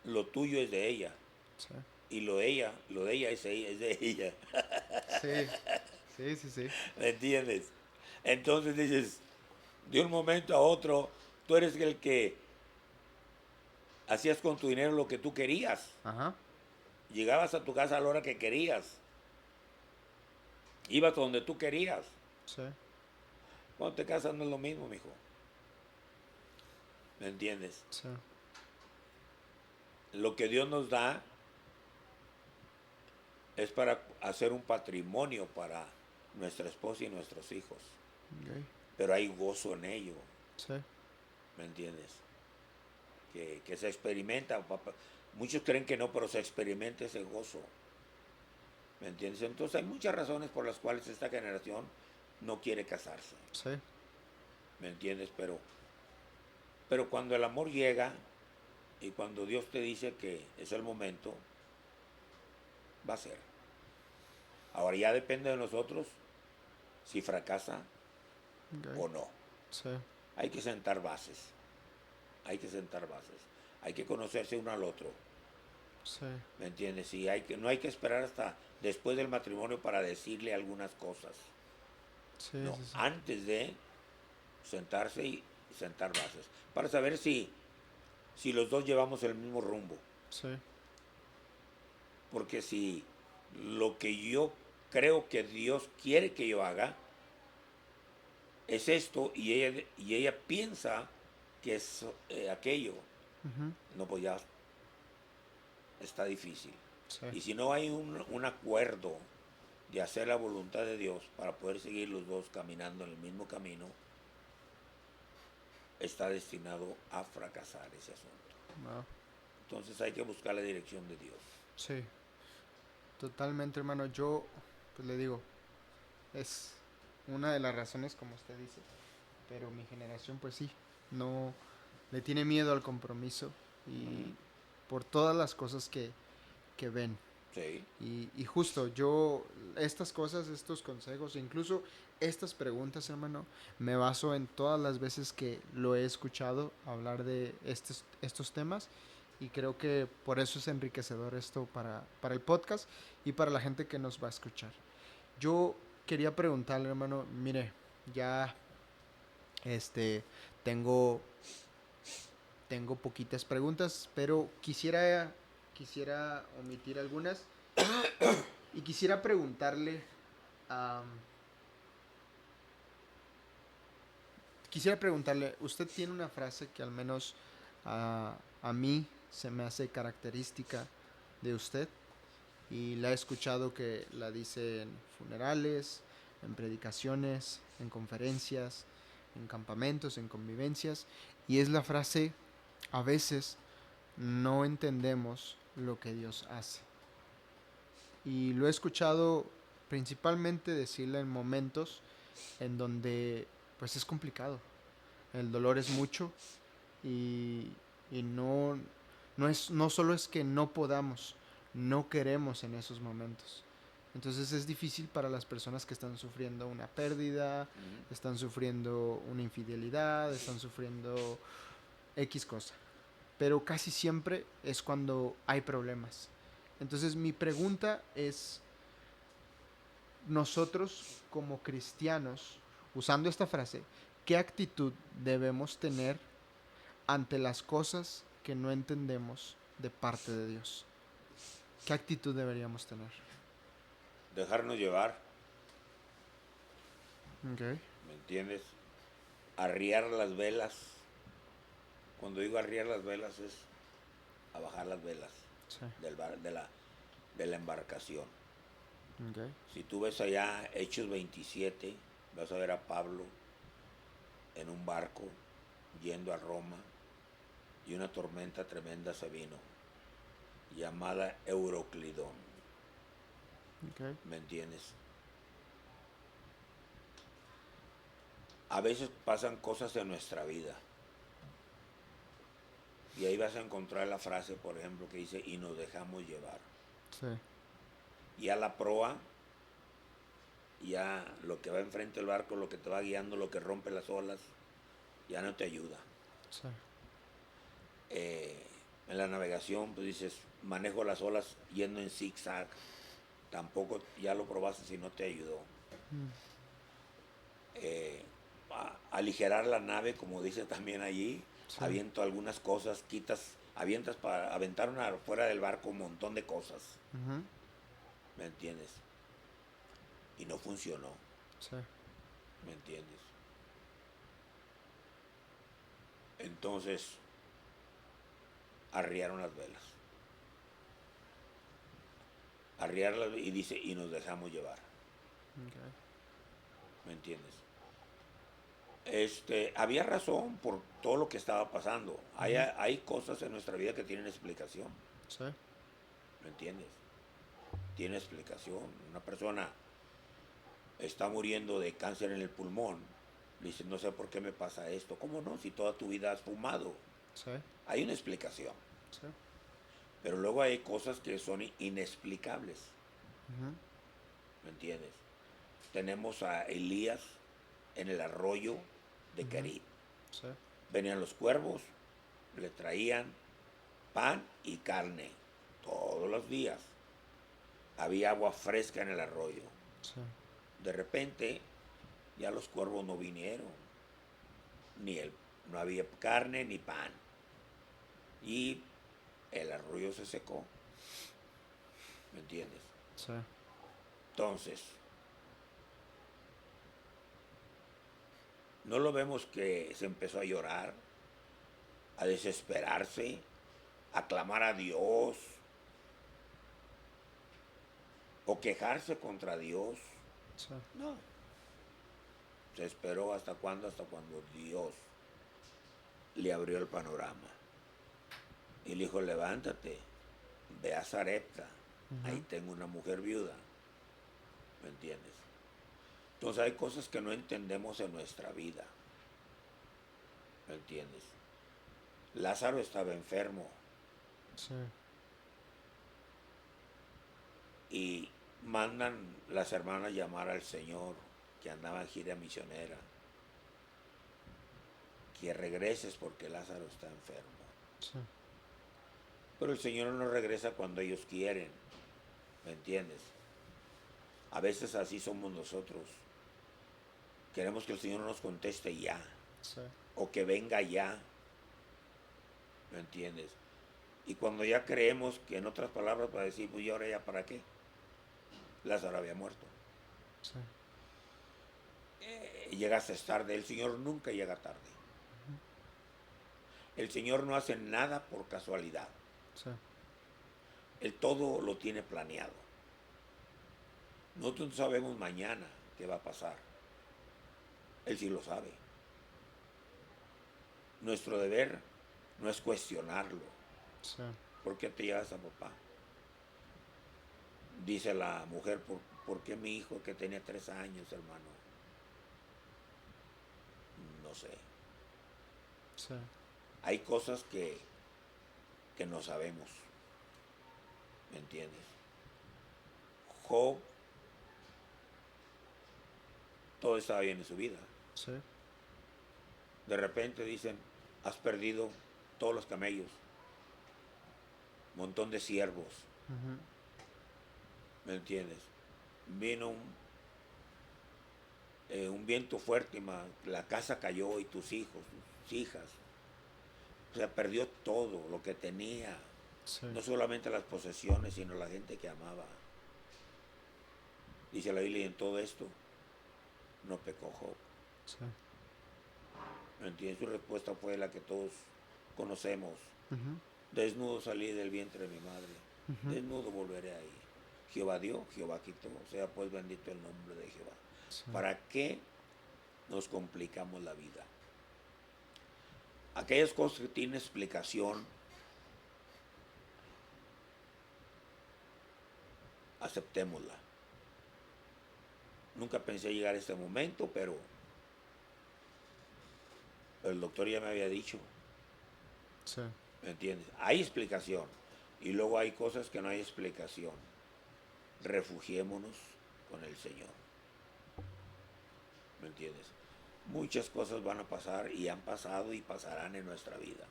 lo tuyo es de ella. sí, Y lo de ella es de ella. sí, sí, sí, sí, ¿Me entiendes? Entonces dices, de un momento a otro, tú eres el que hacías con tu dinero lo que tú querías. ajá, Llegabas a tu casa a la hora que querías. Ibas donde tú querías. sí, Cuando te casas no es lo mismo, mijo. ¿Me entiendes? sí, Lo que Dios nos da es para hacer un patrimonio para nuestra esposa y nuestros hijos. ok, Pero hay gozo en ello. sí, ¿Me entiendes? Que se experimenta. Muchos creen que no, pero se experimenta ese gozo. ¿Me entiendes? Entonces hay muchas razones por las cuales esta generación no quiere casarse. sí, ¿Me entiendes? Pero cuando el amor llega y cuando Dios te dice que es el momento, va a ser. Ahora ya depende de nosotros si fracasa ok, o no. sí, Hay que sentar bases. Hay que sentar bases. Hay que conocerse uno al otro. sí, ¿Me entiendes? Y no hay que esperar hasta después del matrimonio para decirle algunas cosas. sí, No, sí, sí, antes de sentarse y sentar bases. Para saber si los dos llevamos el mismo rumbo. sí, Porque si lo que yo creo que Dios quiere que yo haga es esto y ella piensa que es aquello, ujú, no, pues ya está difícil. sí, Y si no hay un acuerdo de hacer la voluntad de Dios para poder seguir los dos caminando en el mismo camino, está destinado a fracasar ese asunto. wow, Entonces hay que buscar la dirección de Dios. sí, totalmente, hermano. Yo, pues le digo, es una de las razones, como usted dice, pero mi generación, pues sí, no le tiene miedo al compromiso y por todas las cosas que ven. Sí, Y justo yo, estas cosas, estos consejos, incluso estas preguntas, hermano, me baso en todas las veces que lo he escuchado hablar de estos temas y creo que por eso es enriquecedor esto para el podcast y para la gente que nos va a escuchar. Yo quería preguntarle, hermano, mire, ya este tengo tengo poquitas preguntas, pero quisiera omitir algunas y quisiera preguntarle, am, usted tiene una frase que al menos a mí se me hace característica de usted y la he escuchado que la dice en funerales, en predicaciones, en conferencias, en campamentos, en convivencias y es la frase: a veces no entendemos lo que Dios hace. Y lo he escuchado principalmente decirla en momentos en donde pues es complicado. El dolor es mucho y, y no solo es que no podamos, no queremos en esos momentos. Entonces es difícil para las personas que están sufriendo una pérdida, están sufriendo una infidelidad, están sufriendo X cosa. Pero casi siempre es cuando hay problemas. Entonces mi pregunta es, nosotros como cristianos, usando esta frase, ¿qué actitud debemos tener ante las cosas que no entendemos de parte de Dios? ¿Qué actitud deberíamos tener? dejarnos llevar, Okay. ¿me entiendes? Arriar las velas Cuando digo arriar las velas es a bajar las velas Sí. de la embarcación. Ok. Si tú ves allá Hechos 27, vas a ver a Pablo en un barco yendo a Roma y una tormenta tremenda se vino, llamada Euroclidón. Ok. ¿Me entiendes? A veces pasan cosas en nuestra vida. Y ahí vas a encontrar la frase, por ejemplo, que dice, y nos dejamos llevar. Sí. Y a la proa, ya lo que va enfrente del barco, lo que te va guiando, lo que rompe las olas, ya no te ayuda. Sí. En la navegación, pues dices, manejo las olas yendo en zigzag. Tampoco ya lo probaste si no te ayudó. Mm. Aligerar la nave, como dice también allí, Sí. aviento algunas cosas, avientas para aventar fuera del barco un montón de cosas. Ujú. ¿Me entiendes? Y no funcionó. Sí. ¿Me entiendes? Entonces, arriaron las velas. Arriarlas y dice, y nos dejamos llevar. Ok. ¿Me entiendes? Había razón por todo lo que estaba pasando. Hay cosas en nuestra vida que tienen explicación. Sí. ¿Me entiendes? Tiene explicación. Una persona está muriendo de cáncer en el pulmón. Le dice, no sé por qué me pasa esto. ¿Cómo no? Si toda tu vida has fumado. Sí. Hay una explicación. Sí. Pero luego hay cosas que son inexplicables. Ujú. ¿Me entiendes? Tenemos a Elías en el arroyo de Ujú. Kerit. Sí. Venían los cuervos, le traían pan y carne todos los días. Había agua fresca en el arroyo. Sí. De repente ya los cuervos no vinieron, no había carne ni pan. Y el arroyo se secó. ¿Me entiendes? Sí. Entonces, no lo vemos que se empezó a llorar, a desesperarse, a clamar a Dios o quejarse contra Dios. Sí. No. Se esperó hasta cuándo, hasta cuando Dios le abrió el panorama. Y le dijo, levántate, ve a Sarepta, ahí Ujú. tengo una mujer viuda. ¿Me entiendes? Entonces hay cosas que no entendemos en nuestra vida. ¿Me entiendes? Lázaro estaba enfermo Sí. y mandan las hermanas llamar al Señor, que andaba en gira misionera, que regreses porque Lázaro está enfermo. Sí. Pero el Señor no regresa cuando ellos quieren. ¿Me entiendes? A veces así somos nosotros. Queremos que el Señor nos conteste ya, Sí. o que venga ya. ¿Me entiendes? Y cuando ya creemos que, en otras palabras, para decir, pues ¿y ahora ya para qué? Lázaro había muerto. Sí. Llegaste tarde. El Señor nunca llega tarde. El Señor no hace nada por casualidad. Sí. Él todo lo tiene planeado. Nosotros no sabemos mañana qué va a pasar. Él sí lo sabe. Nuestro deber no es cuestionarlo. Sí. ¿Por qué te llevas a papá? Dice la mujer, ¿por qué mi hijo que tenía 3 años, hermano? No sé. Sí. Hay cosas que no sabemos. ¿Me entiendes? Job, todo estaba bien en su vida. Sí. De repente dicen, has perdido todos los camellos, montón de siervos. Ujú. ¿Me entiendes? Vino un viento fuerte, la casa cayó y tus hijos, tus hijas. O sea, perdió todo lo que tenía. Sí. No solamente las posesiones, sino la gente que amaba. Dice la Biblia, y en todo esto no pecó Job. Sí. ¿Me entiendes? Su respuesta fue la que todos conocemos. Ujú, Desnudo salí del vientre de mi madre, ujú. desnudo volveré ahí. Jehová dio, Jehová quitó, sea pues bendito el nombre de Jehová. Sí, ¿Para qué nos complicamos la vida? Aquellas cosas que tienen explicación, aceptémosla. Nunca pensé llegar a este momento, pero el doctor ya me había dicho, sí, ¿me entiendes? Hay explicación y luego hay cosas que no hay explicación. Refugiémonos con el Señor, ¿me entiendes? Muchas cosas van a pasar y han pasado y pasarán en nuestra vida,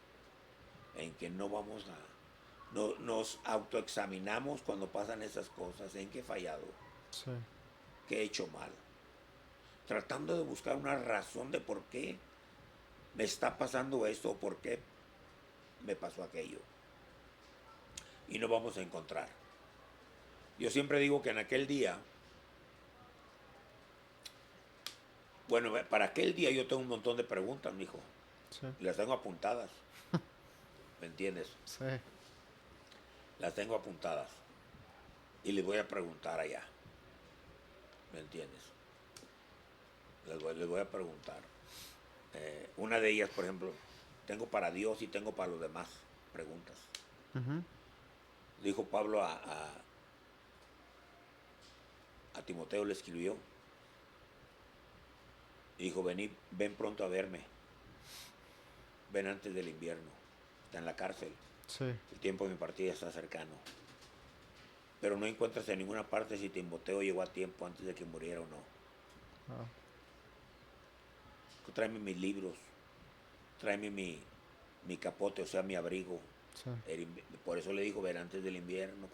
en que no vamos a, no, nos autoexaminamos cuando pasan esas cosas, en qué he fallado, sí, qué he hecho mal, tratando de buscar una razón de por qué me está pasando esto o por qué me pasó aquello. Y no vamos a encontrar. Yo siempre digo que en aquel día, bueno, para aquel día yo tengo un montón de preguntas, mijo, sí, y las tengo apuntadas, ¿me entiendes? sí, Las tengo apuntadas y les voy a preguntar allá, ¿me entiendes? Les voy a preguntar. Una de ellas, por ejemplo, tengo para Dios y tengo para los demás preguntas. ujú, Dijo Pablo a Timoteo, le escribió, y dijo, ven pronto a verme, ven antes del invierno, está en la cárcel, sí, el tiempo de mi partida está cercano, pero no encuentras en ninguna parte si Timoteo llegó a tiempo antes de que muriera o no. ah, Tráeme mis libros, tráeme mi capote, o sea, mi abrigo. sí, Por eso le dijo, ven antes del invierno,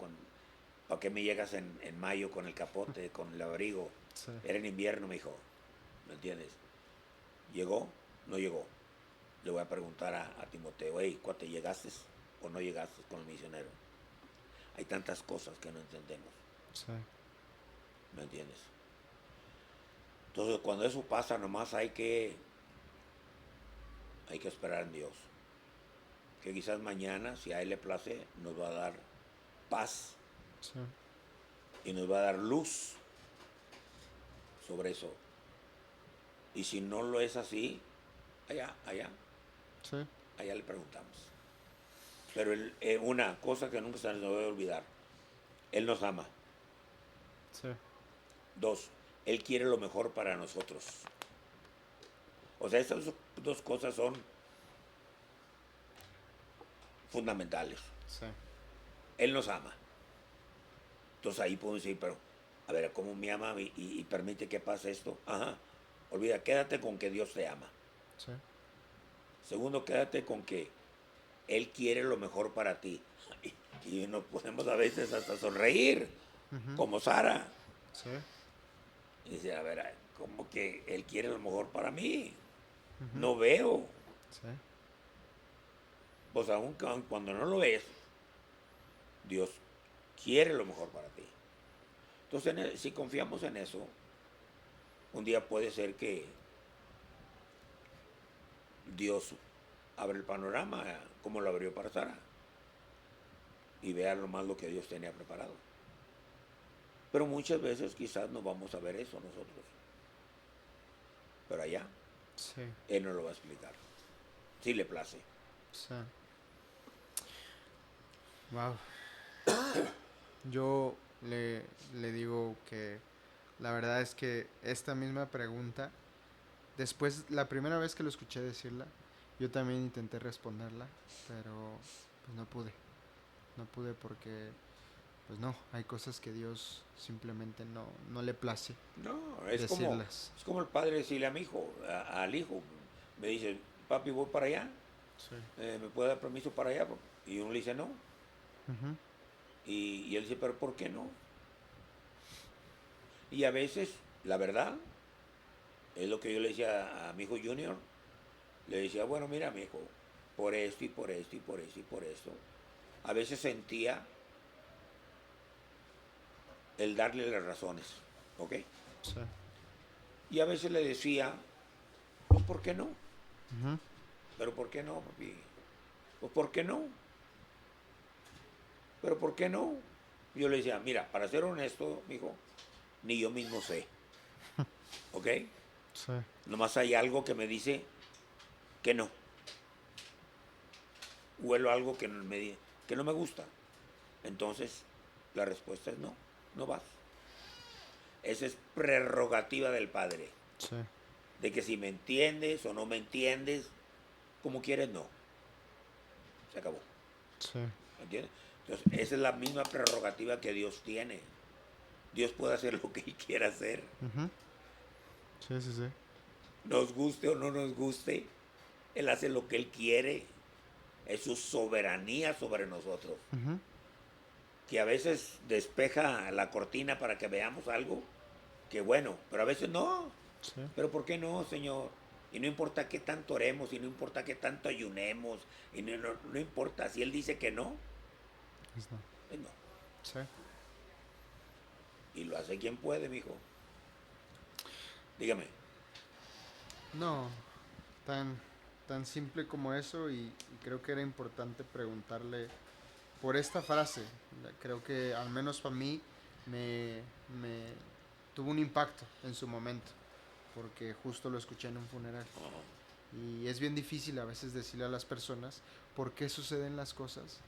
¿para qué me llegas en mayo con el capote, con el abrigo? sí, Era en invierno, me dijo, ¿me entiendes? ¿Llegó? No llegó. Le voy a preguntar a Timoteo, hey, ¿cuándo llegaste o no llegaste con el misionero? Hay tantas cosas que no entendemos, sí, ¿me entiendes? Entonces, cuando eso pasa, nomás hay que esperar en Dios. Que quizás mañana, si a Él le place, nos va a dar paz sí, y nos va a dar luz sobre eso. Y si no lo es así, sí, allá le preguntamos. Pero una cosa que nunca se nos debe olvidar, Él nos ama. sí, 2, Él quiere lo mejor para nosotros. O sea, estas dos cosas son fundamentales. sí, Él nos ama. Entonces ahí podemos decir, pero, a ver, ¿cómo me ama y permite que pase esto? Ajá. Olvida, quédate con que Dios te ama. sí, Segundo, quédate con que Él quiere lo mejor para ti. Y nos podemos a veces hasta sonreír, ujú, como Sara. sí, Y dice, a ver, ¿cómo que Él quiere lo mejor para mí? ujú, No veo. sí, Pues aún cuando no lo ves, Dios quiere lo mejor para ti. Entonces, si confiamos en eso, un día puede ser que Dios abre el panorama como lo abrió para Sara y vea lo más lo que Dios tenía preparado. Pero muchas veces quizás no vamos a ver eso nosotros. Pero allá sí, Él nos lo va a explicar. Si le place. sí. Wow. Yo le digo que la verdad es que esta misma pregunta, después, la primera vez que lo escuché decirla, yo también intenté responderla, pero pues no pude. No pude porque, pues no, hay cosas que Dios simplemente no le place No, decirlas. es como el padre decirle a mi hijo, al hijo, me dice, papi, voy para allá, Sí. ¿me puede dar permiso para allá? Y uno le dice no. Ujú, Y él dice, pero ¿por qué no? Y a veces, la verdad, es lo que yo le decía a mi hijo Junior, le decía, bueno, mira, mi hijo, por esto y por esto y por esto y por esto. A veces sentía el darle las razones, ¿ok? sí. Y a veces le decía, pues ¿por qué no? Ujú, Pero ¿por qué no, papi? Pues ¿por qué no? Pero ¿por qué no? Yo le decía, mira, para ser honesto, mijo, ni yo mismo sé. ¿Ok? Sí. Nomás hay algo que me dice que no. Huelo algo que no me gusta. Entonces, la respuesta es no, no vas. Esa es prerrogativa del padre. Sí. De que si me entiendes o no me entiendes, como quieres, no. Se acabó. Sí. ¿Entiendes? Entonces, esa es la misma prerrogativa que Dios tiene. Dios puede hacer lo que Él quiera hacer. Ujú. Sí, sí, sí. Nos guste o no nos guste, Él hace lo que Él quiere. Es su soberanía sobre nosotros. Ujú. Que a veces despeja la cortina para que veamos algo, que bueno, pero a veces no. Sí. Pero ¿por qué no, Señor? Y no importa qué tanto oremos, y no importa qué tanto ayunemos, y no importa, si Él dice que no, Es no. pues no. Sí. Y lo hace quien puede, mijo. Dígame. No, tan simple como eso y creo que era importante preguntarle por esta frase. Creo que al menos para mí me tuvo un impacto en su momento, porque justo lo escuché en un funeral. Y es bien difícil a veces decirle a las personas por qué suceden las cosas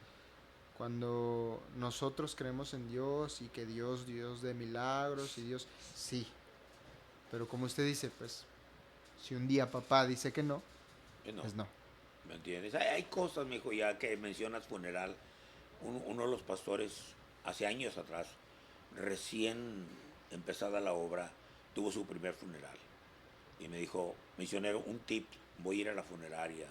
cuando nosotros creemos en Dios y que Dios de milagros y Dios, sí. Pero como usted dice, pues si un día papá dice que no, No, pues no. ¿me entiendes? Hay cosas, mijo, ya que mencionas funeral. Uno de los pastores, hace años atrás, recién empezada la obra, tuvo su primer funeral. Y me dijo, misionero, un tip, voy a ir a la funeraria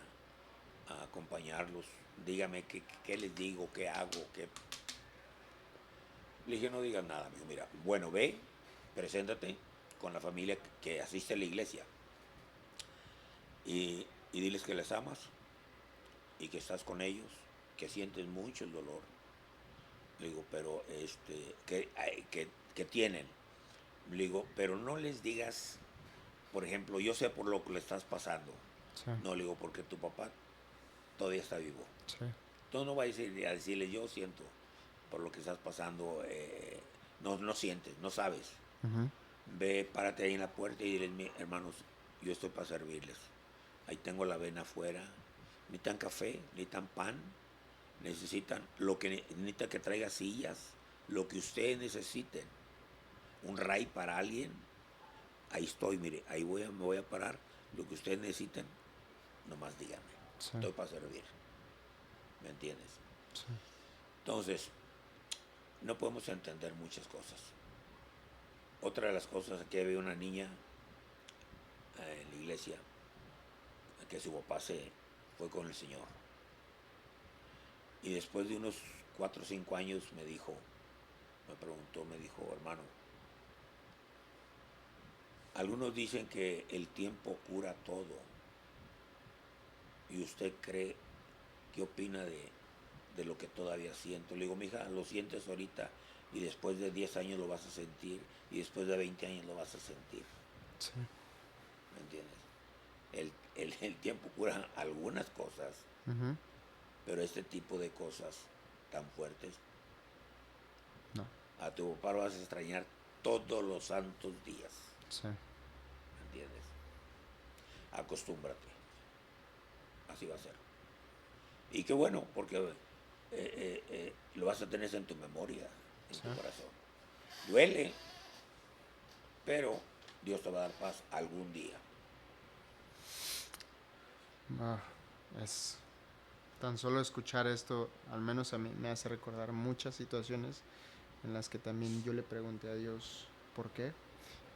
a acompañarlos. Dígame qué les digo, qué hago, qué... Le dije, no digas nada, me dijo, mira, bueno, ve, preséntate con la familia que asiste a la iglesia y diles que les amas y que estás con ellos, que sientes mucho el dolor. Le digo, pero ¿qué tienen? Le digo, pero no les digas, por ejemplo, yo sé por lo que le estás pasando. Sí, No, le digo, porque tu papá todavía está vivo. sí. Entonces no va a decirle, yo siento por lo que estás pasando, no sientes, no sabes. Ujú. Ve, párate ahí en la puerta y dile, hermanos, yo estoy para servirles. Ahí tengo la avena afuera. Necesitan café, necesitan pan, necesitan lo que necesita que traiga sillas, lo que ustedes necesiten. Un ray para alguien, ahí estoy, mire, me voy a parar. Lo que ustedes necesiten, nomás díganme. Sí, Estoy para servir. ¿Me entiendes? sí. Entonces, no podemos entender muchas cosas. Otra de las cosas, aquí había una niña en la iglesia que su papá se fue con el Señor. Y después de unos 4 o 5 años me preguntó, me dijo, hermano, algunos dicen que el tiempo cura todo. ¿Y usted cree, qué opina de lo que todavía siento? Le digo, mija, lo sientes ahorita y después de 10 años lo vas a sentir y después de 20 años lo vas a sentir. Sí. ¿Me entiendes? El tiempo cura algunas cosas, Ujú. pero este tipo de cosas tan fuertes, No. a tu papá lo vas a extrañar todos los santos días. Sí. ¿Me entiendes? Acostúmbrate. Así va a ser. Y qué bueno, porque lo vas a tener en tu memoria, en Sí. tu corazón. Duele, pero Dios te va a dar paz algún día. Ah, es tan solo escuchar esto, al menos a mí me hace recordar muchas situaciones en las que también yo le pregunté a Dios por qué.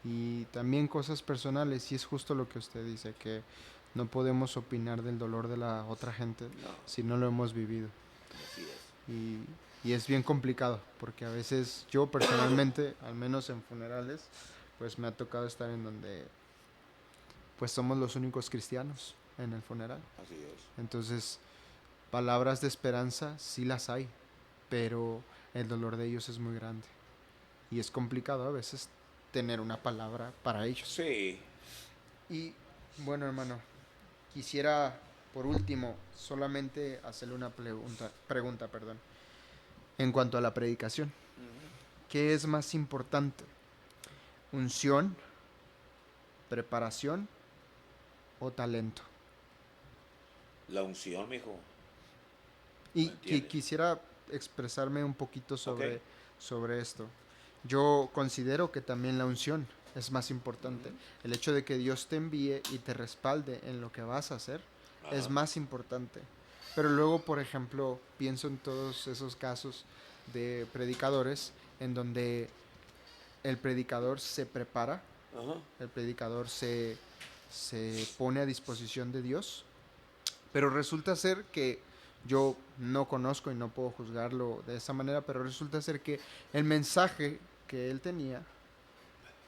Y también cosas personales, y es justo lo que usted dice, que no podemos opinar del dolor de la otra gente No, si no lo hemos vivido. así es. Y es bien complicado, porque a veces yo personalmente, al menos en funerales, pues me ha tocado estar en donde pues somos los únicos cristianos en el funeral. Así es. Entonces, palabras de esperanza sí las hay, pero el dolor de ellos es muy grande. Y es complicado a veces tener una palabra para ellos. Sí, Y bueno, hermano, quisiera por último, solamente hacerle una pregunta, perdón. En cuanto a la predicación, ¿qué es más importante? ¿Unción, preparación o talento? La unción, mijo. ¿Me Y entiendes? quisiera expresarme un poquito Ok. sobre esto. Yo considero que también la unción es más importante. Ujú. El hecho de que Dios te envíe y te respalde en lo que vas a hacer es Ajá. más importante. Pero luego, por ejemplo, pienso en todos esos casos de predicadores en donde el predicador se prepara, Ajá. el predicador se pone a disposición de Dios, pero resulta ser que yo no conozco y no puedo juzgarlo de esa manera, pero resulta ser que el mensaje que él tenía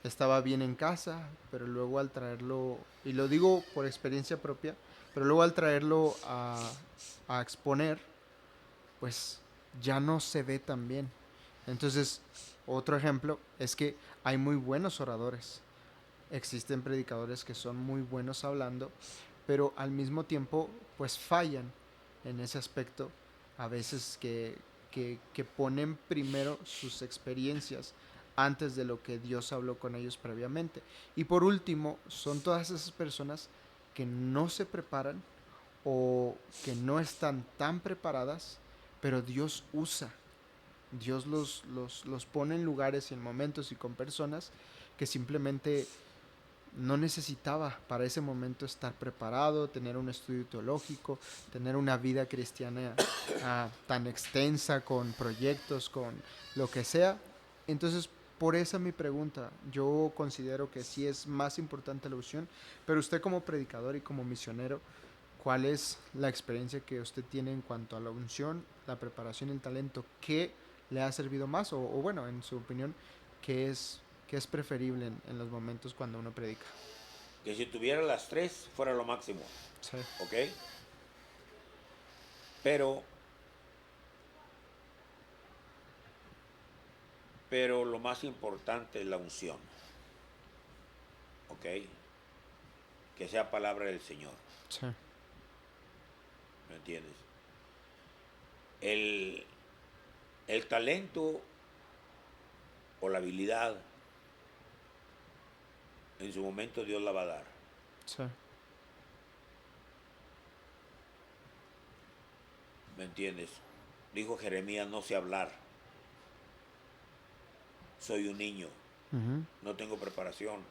estaba bien en casa, pero luego al traerlo, y lo digo por experiencia propia, pero luego al traerlo a exponer, pues ya no se ve tan bien. Entonces, otro ejemplo es que hay muy buenos oradores, existen predicadores que son muy buenos hablando, pero al mismo tiempo pues fallan en ese aspecto, a veces que ponen primero sus experiencias antes de lo que Dios habló con ellos previamente. Y por último, son todas esas personas que no se preparan o que no están tan preparadas, pero Dios usa. Dios los pone en lugares y en momentos y con personas que simplemente no necesitaba para ese momento estar preparado, tener un estudio teológico, tener una vida cristiana tan extensa, con proyectos, con lo que sea. Entonces, por esa mi pregunta, yo considero que sí es más importante la unción, pero usted como predicador y como misionero, ¿cuál es la experiencia que usted tiene en cuanto a la unción, la preparación y el talento? ¿Qué le ha servido más? O bueno, en su opinión, qué es preferible en los momentos cuando uno predica? Que si tuviera las tres fuera lo máximo. Sí, ¿Ok? Pero, pero lo más importante es la unción. ¿Ok? Que sea palabra del Señor. sí. ¿Me entiendes? El, el talento o la habilidad, en su momento Dios la va a dar. Sí, ¿Me entiendes? Dijo Jeremías, no sé hablar. Soy un niño. ujú, No tengo preparación.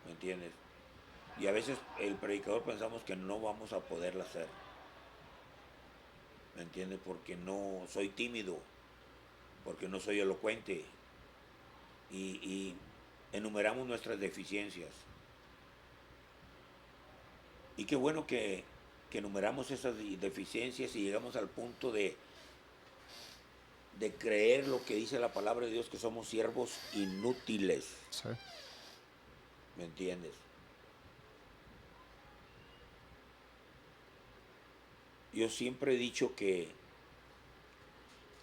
¿Me entiendes? Y a veces el predicador pensamos que no vamos a poderla hacer. ¿Me entiendes? Porque no soy tímido, porque no soy elocuente. Y enumeramos nuestras deficiencias. Y qué bueno que enumeramos esas deficiencias y llegamos al punto de creer lo que dice la palabra de Dios, que somos siervos inútiles. sí, ¿Me entiendes? Yo siempre he dicho que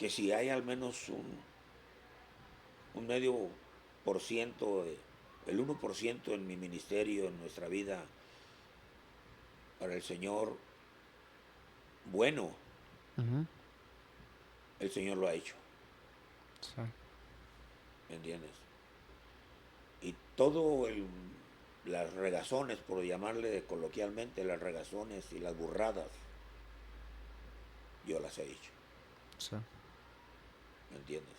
si hay al menos un medio por ciento, el 1% en mi ministerio, en nuestra vida, para el Señor, bueno, ujú, el Señor lo ha hecho. sí, ¿Me entiendes? Y todo las regazones, por llamarle coloquialmente, las regazones y las burradas, yo las he hecho. sí, ¿Me entiendes?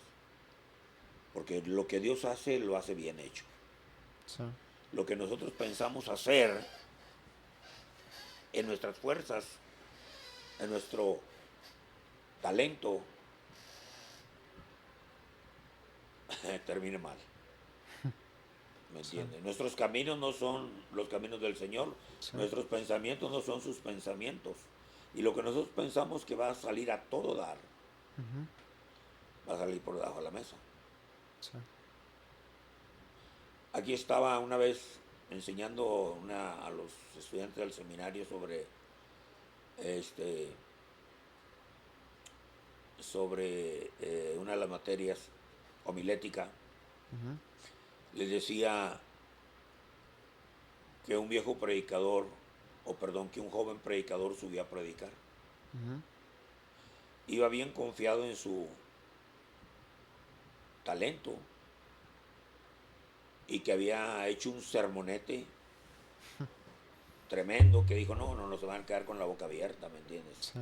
Porque lo que Dios hace, lo hace bien hecho. sí, Lo que nosotros pensamos hacer en nuestras fuerzas, en nuestro talento, termine mal. ¿Me sí, entiendes? Nuestros caminos no son los caminos del Señor. sí, Nuestros pensamientos no son sus pensamientos. Y lo que nosotros pensamos que va a salir a todo dar, ujú, va a salir por debajo de la mesa. sí, Aquí estaba una vez enseñando a los estudiantes del seminario este, sobre una de las materias homilética. ujú, Les decía que un viejo predicador o perdón, que un joven predicador subía a predicar. Ujú. Iba bien confiado en su talento y que había hecho un sermonete tremendo que dijo, no, no nos van a quedar con la boca abierta, ¿me entiendes? Sí.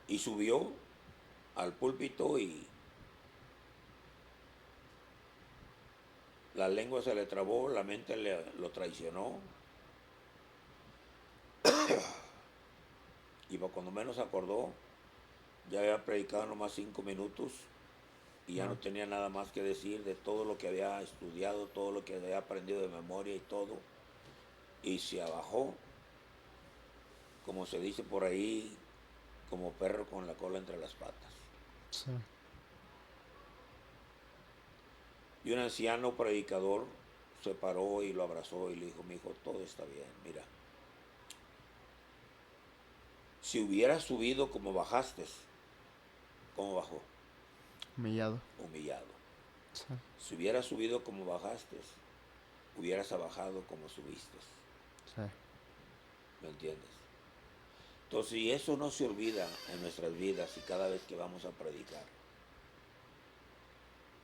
Y subió al púlpito y la lengua se le trabó, la mente lo traicionó. Y cuando menos acordó, ya había predicado nomás 5 minutos y ya no Wow. tenía nada más que decir de todo lo que había estudiado, todo lo que había aprendido de memoria y todo. Y se abajó, como se dice por ahí, como perro con la cola entre las patas. Sí. Y un anciano predicador se paró y lo abrazó y le dijo, mi hijo, todo está bien, mira. Si hubieras subido como bajaste, ¿cómo bajó? Humillado. Humillado. Sí. Si hubieras subido como bajaste, hubieras bajado como subiste. Sí. ¿Me entiendes? Entonces, si eso no se olvida en nuestras vidas y cada vez que vamos a predicar,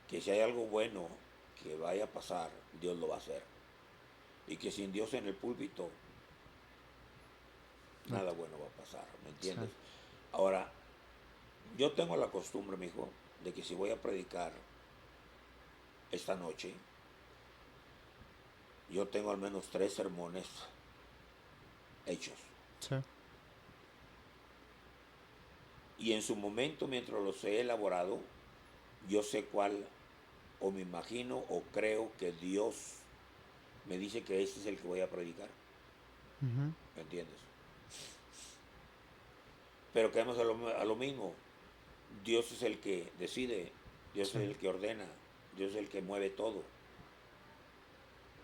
que si hay algo bueno que vaya a pasar, Dios lo va a hacer. Y que sin Dios en el púlpito, No nada te- bueno va a pasar, ¿me Sí. entiendes? Ahora, yo tengo la costumbre, mi hijo, de que si voy a predicar esta noche, yo tengo al menos 3 sermones hechos. Sí. Y en su momento, mientras los he elaborado, yo sé cuál, o me imagino, o creo que Dios me dice que este es el que voy a predicar. Ujú. ¿Me entiendes? Pero caemos a lo mismo. Dios es el que decide, Dios Sí. es el que ordena, Dios es el que mueve todo.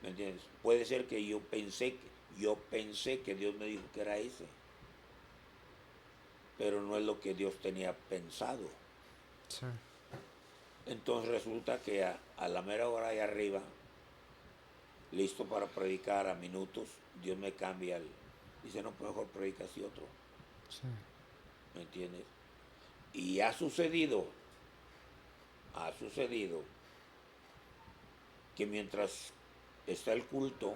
¿Me entiendes? Puede ser que yo pensé que Dios me dijo que era ese, pero no es lo que Dios tenía pensado. Sí. Entonces resulta que a la mera hora ahí arriba, listo para predicar a minutos, Dios me cambia dice, no, pues mejor predica así otro. Sí. ¿Me entiendes? Y ha sucedido que mientras está el culto,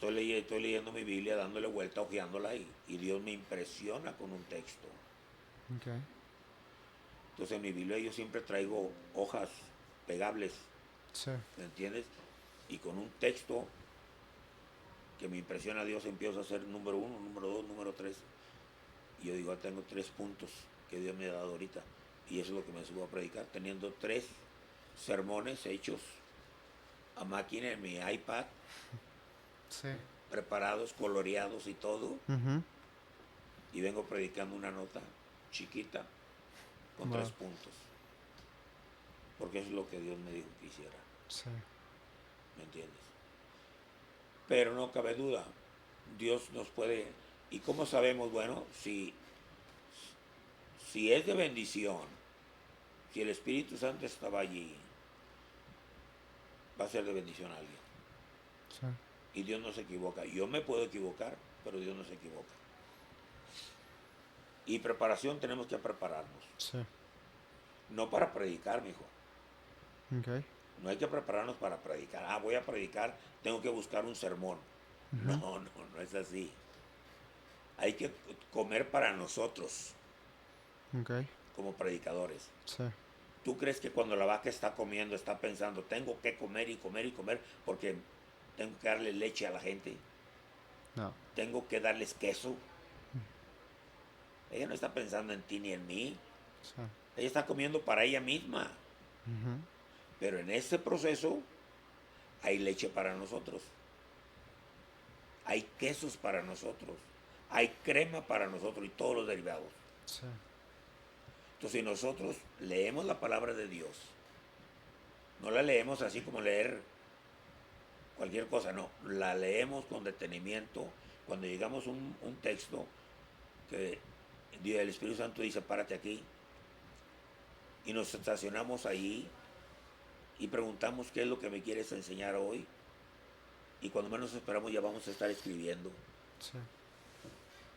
estoy leyendo mi Biblia, dándole vuelta, hojeándola y Dios me impresiona con un texto. Okay. Entonces en mi Biblia yo siempre traigo hojas pegables, Sí. ¿me entiendes? Y con un texto que me impresiona a Dios empiezo a hacer número 1, número 2, número 3. Y yo digo, tengo 3 puntos que Dios me ha dado ahorita. Y eso es lo que me subo a predicar, teniendo 3 sermones hechos a máquina en mi iPad, Sí. preparados, coloreados y todo. Ujú. Y vengo predicando una nota chiquita con Wow. 3 puntos. Porque eso es lo que Dios me dijo que hiciera. Sí. ¿Me entiendes? Pero no cabe duda, Dios nos puede. ¿Y cómo sabemos? Bueno, si es de bendición, si el Espíritu Santo estaba allí, va a ser de bendición a alguien. Sí. Y Dios no se equivoca. Yo me puedo equivocar, pero Dios no se equivoca. Y preparación tenemos que prepararnos. Sí. No para predicar, mijo. Okay. No hay que prepararnos para predicar. Ah, voy a predicar, tengo que buscar un sermón. No, Ujú. no es así. Hay que comer para nosotros Okay. como predicadores. Sí. ¿Tú crees que cuando la vaca está comiendo está pensando, tengo que comer y comer y comer porque tengo que darle leche a la gente? No. Tengo que darles queso. Ella no está pensando en ti ni en mí. Sí. Ella está comiendo para ella misma. Ujú. Pero en ese proceso hay leche para nosotros. Hay quesos para nosotros. Hay crema para nosotros y todos los derivados. Sí. Entonces, si nosotros leemos la palabra de Dios, no la leemos así como leer cualquier cosa, no, la leemos con detenimiento. Cuando llegamos a un texto que el Espíritu Santo dice, párate aquí, y nos estacionamos ahí y preguntamos qué es lo que me quieres enseñar hoy, y cuando menos esperamos ya vamos a estar escribiendo. Sí.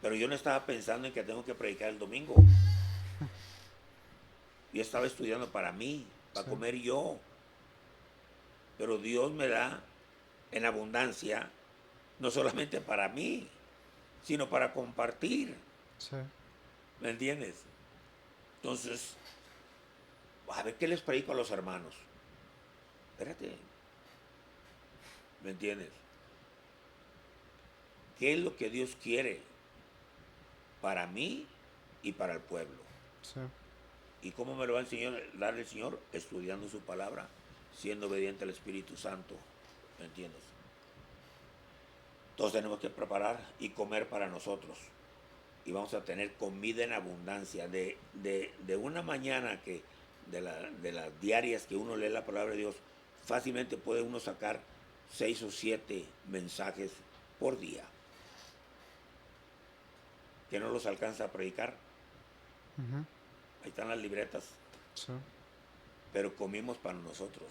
Pero yo no estaba pensando en que tengo que predicar el domingo. Yo estaba estudiando para mí, para comer yo. Pero Dios me da en abundancia, no solamente para mí, sino para compartir. Sí. ¿Me entiendes? Entonces, a ver qué les predico a los hermanos. Espérate. ¿Me entiendes? ¿Qué es lo que Dios quiere para mí y para el pueblo? Sí. ¿Y cómo me lo va a dar el Señor? Estudiando su palabra, siendo obediente al Espíritu Santo. ¿Me entiendes? Todos tenemos que preparar y comer para nosotros. Y vamos a tener comida en abundancia. De una mañana que, de las diarias que uno lee la palabra de Dios, fácilmente puede uno sacar 6 o 7 mensajes por día. Que no los alcanza a predicar. Uh-huh. Ahí están las libretas. Sí. Pero comimos para nosotros.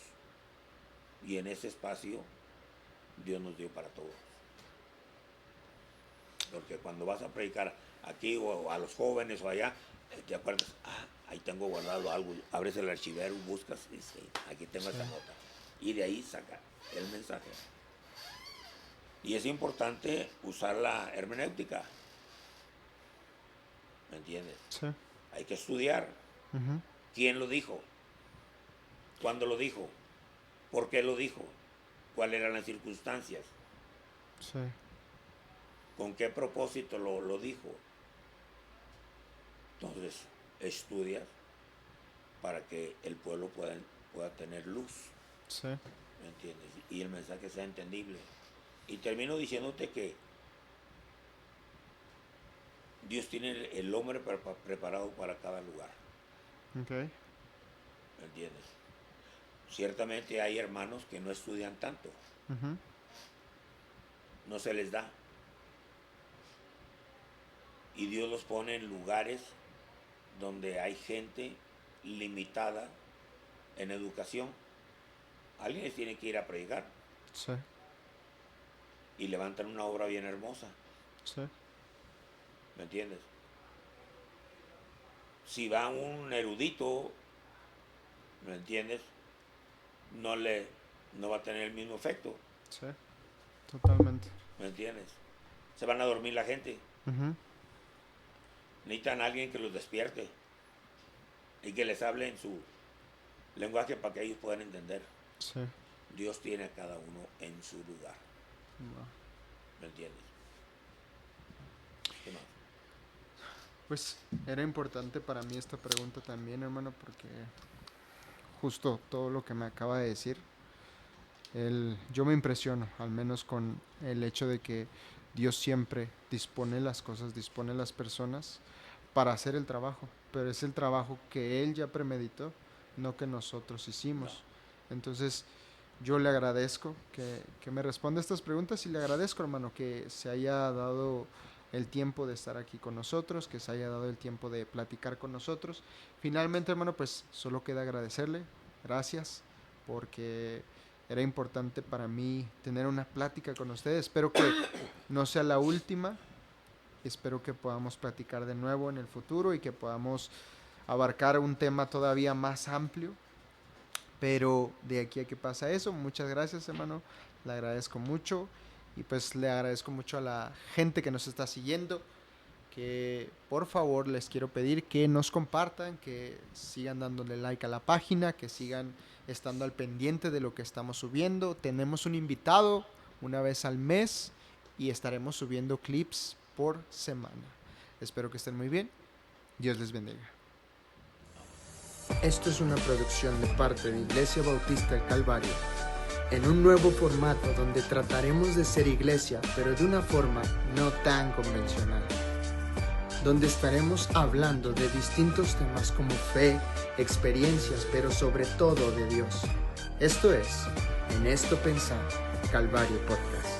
Y en ese espacio Dios nos dio para todos. Porque cuando vas a predicar aquí o a los jóvenes o allá, te acuerdas, ahí tengo guardado algo, abres el archivero, buscas, y dices, aquí tengo esa nota. Y de ahí saca el mensaje. Y es importante usar la hermenéutica. ¿Me entiendes? Sí. Hay que estudiar. Uh-huh. ¿Quién lo dijo? ¿Cuándo lo dijo? ¿Por qué lo dijo? ¿Cuáles eran las circunstancias? Sí. ¿Con qué propósito lo dijo? Entonces, estudias para que el pueblo pueda tener luz. Sí. ¿Me entiendes? Y el mensaje sea entendible. Y termino diciéndote que Dios tiene el hombre preparado para cada lugar. Okay. ¿Me entiendes? Ciertamente hay hermanos que no estudian tanto. Uh-huh. No se les da. Y Dios los pone en lugares donde hay gente limitada en educación. Alguien les tiene que ir a predicar. Sí. Y levantan una obra bien hermosa. Sí. ¿Me entiendes? Si va un erudito, ¿me entiendes? No va a tener el mismo efecto. Sí. Totalmente. ¿Me entiendes? Se van a dormir la gente. Uh-huh. Necesitan a alguien que los despierte y que les hable en su lenguaje para que ellos puedan entender. Sí. Dios tiene a cada uno en su lugar. Wow. ¿Me entiendes? ¿Qué más? Pues era importante para mí esta pregunta también, hermano, porque justo todo lo que me acaba de decir, yo me impresiono, al menos con el hecho de que Dios siempre dispone las cosas, dispone las personas para hacer el trabajo, pero es el trabajo que Él ya premeditó, no que nosotros hicimos. No. Entonces, yo le agradezco que me responda estas preguntas y le agradezco, hermano, que se haya dado el tiempo de estar aquí con nosotros, que se haya dado el tiempo de platicar con nosotros. Finalmente, hermano, pues solo queda agradecerle, gracias, porque era importante para mí tener una plática con ustedes. Espero que no sea la última, espero que podamos platicar de nuevo en el futuro y que podamos abarcar un tema todavía más amplio. Pero de aquí a que pasa eso, muchas gracias, hermano, le agradezco mucho. Y pues le agradezco mucho a la gente que nos está siguiendo, que por favor les quiero pedir que nos compartan, que sigan dándole like a la página, que sigan estando al pendiente de lo que estamos subiendo. Tenemos un invitado una vez al mes y estaremos subiendo clips por semana. Espero que estén muy bien. Dios les bendiga. Esto es una producción de parte de Iglesia Bautista El Calvario, en un nuevo formato donde trataremos de ser iglesia, pero de una forma no tan convencional, donde estaremos hablando de distintos temas como fe, experiencias, pero sobre todo de Dios. Esto es En Esto Pensar, Calvario Podcast.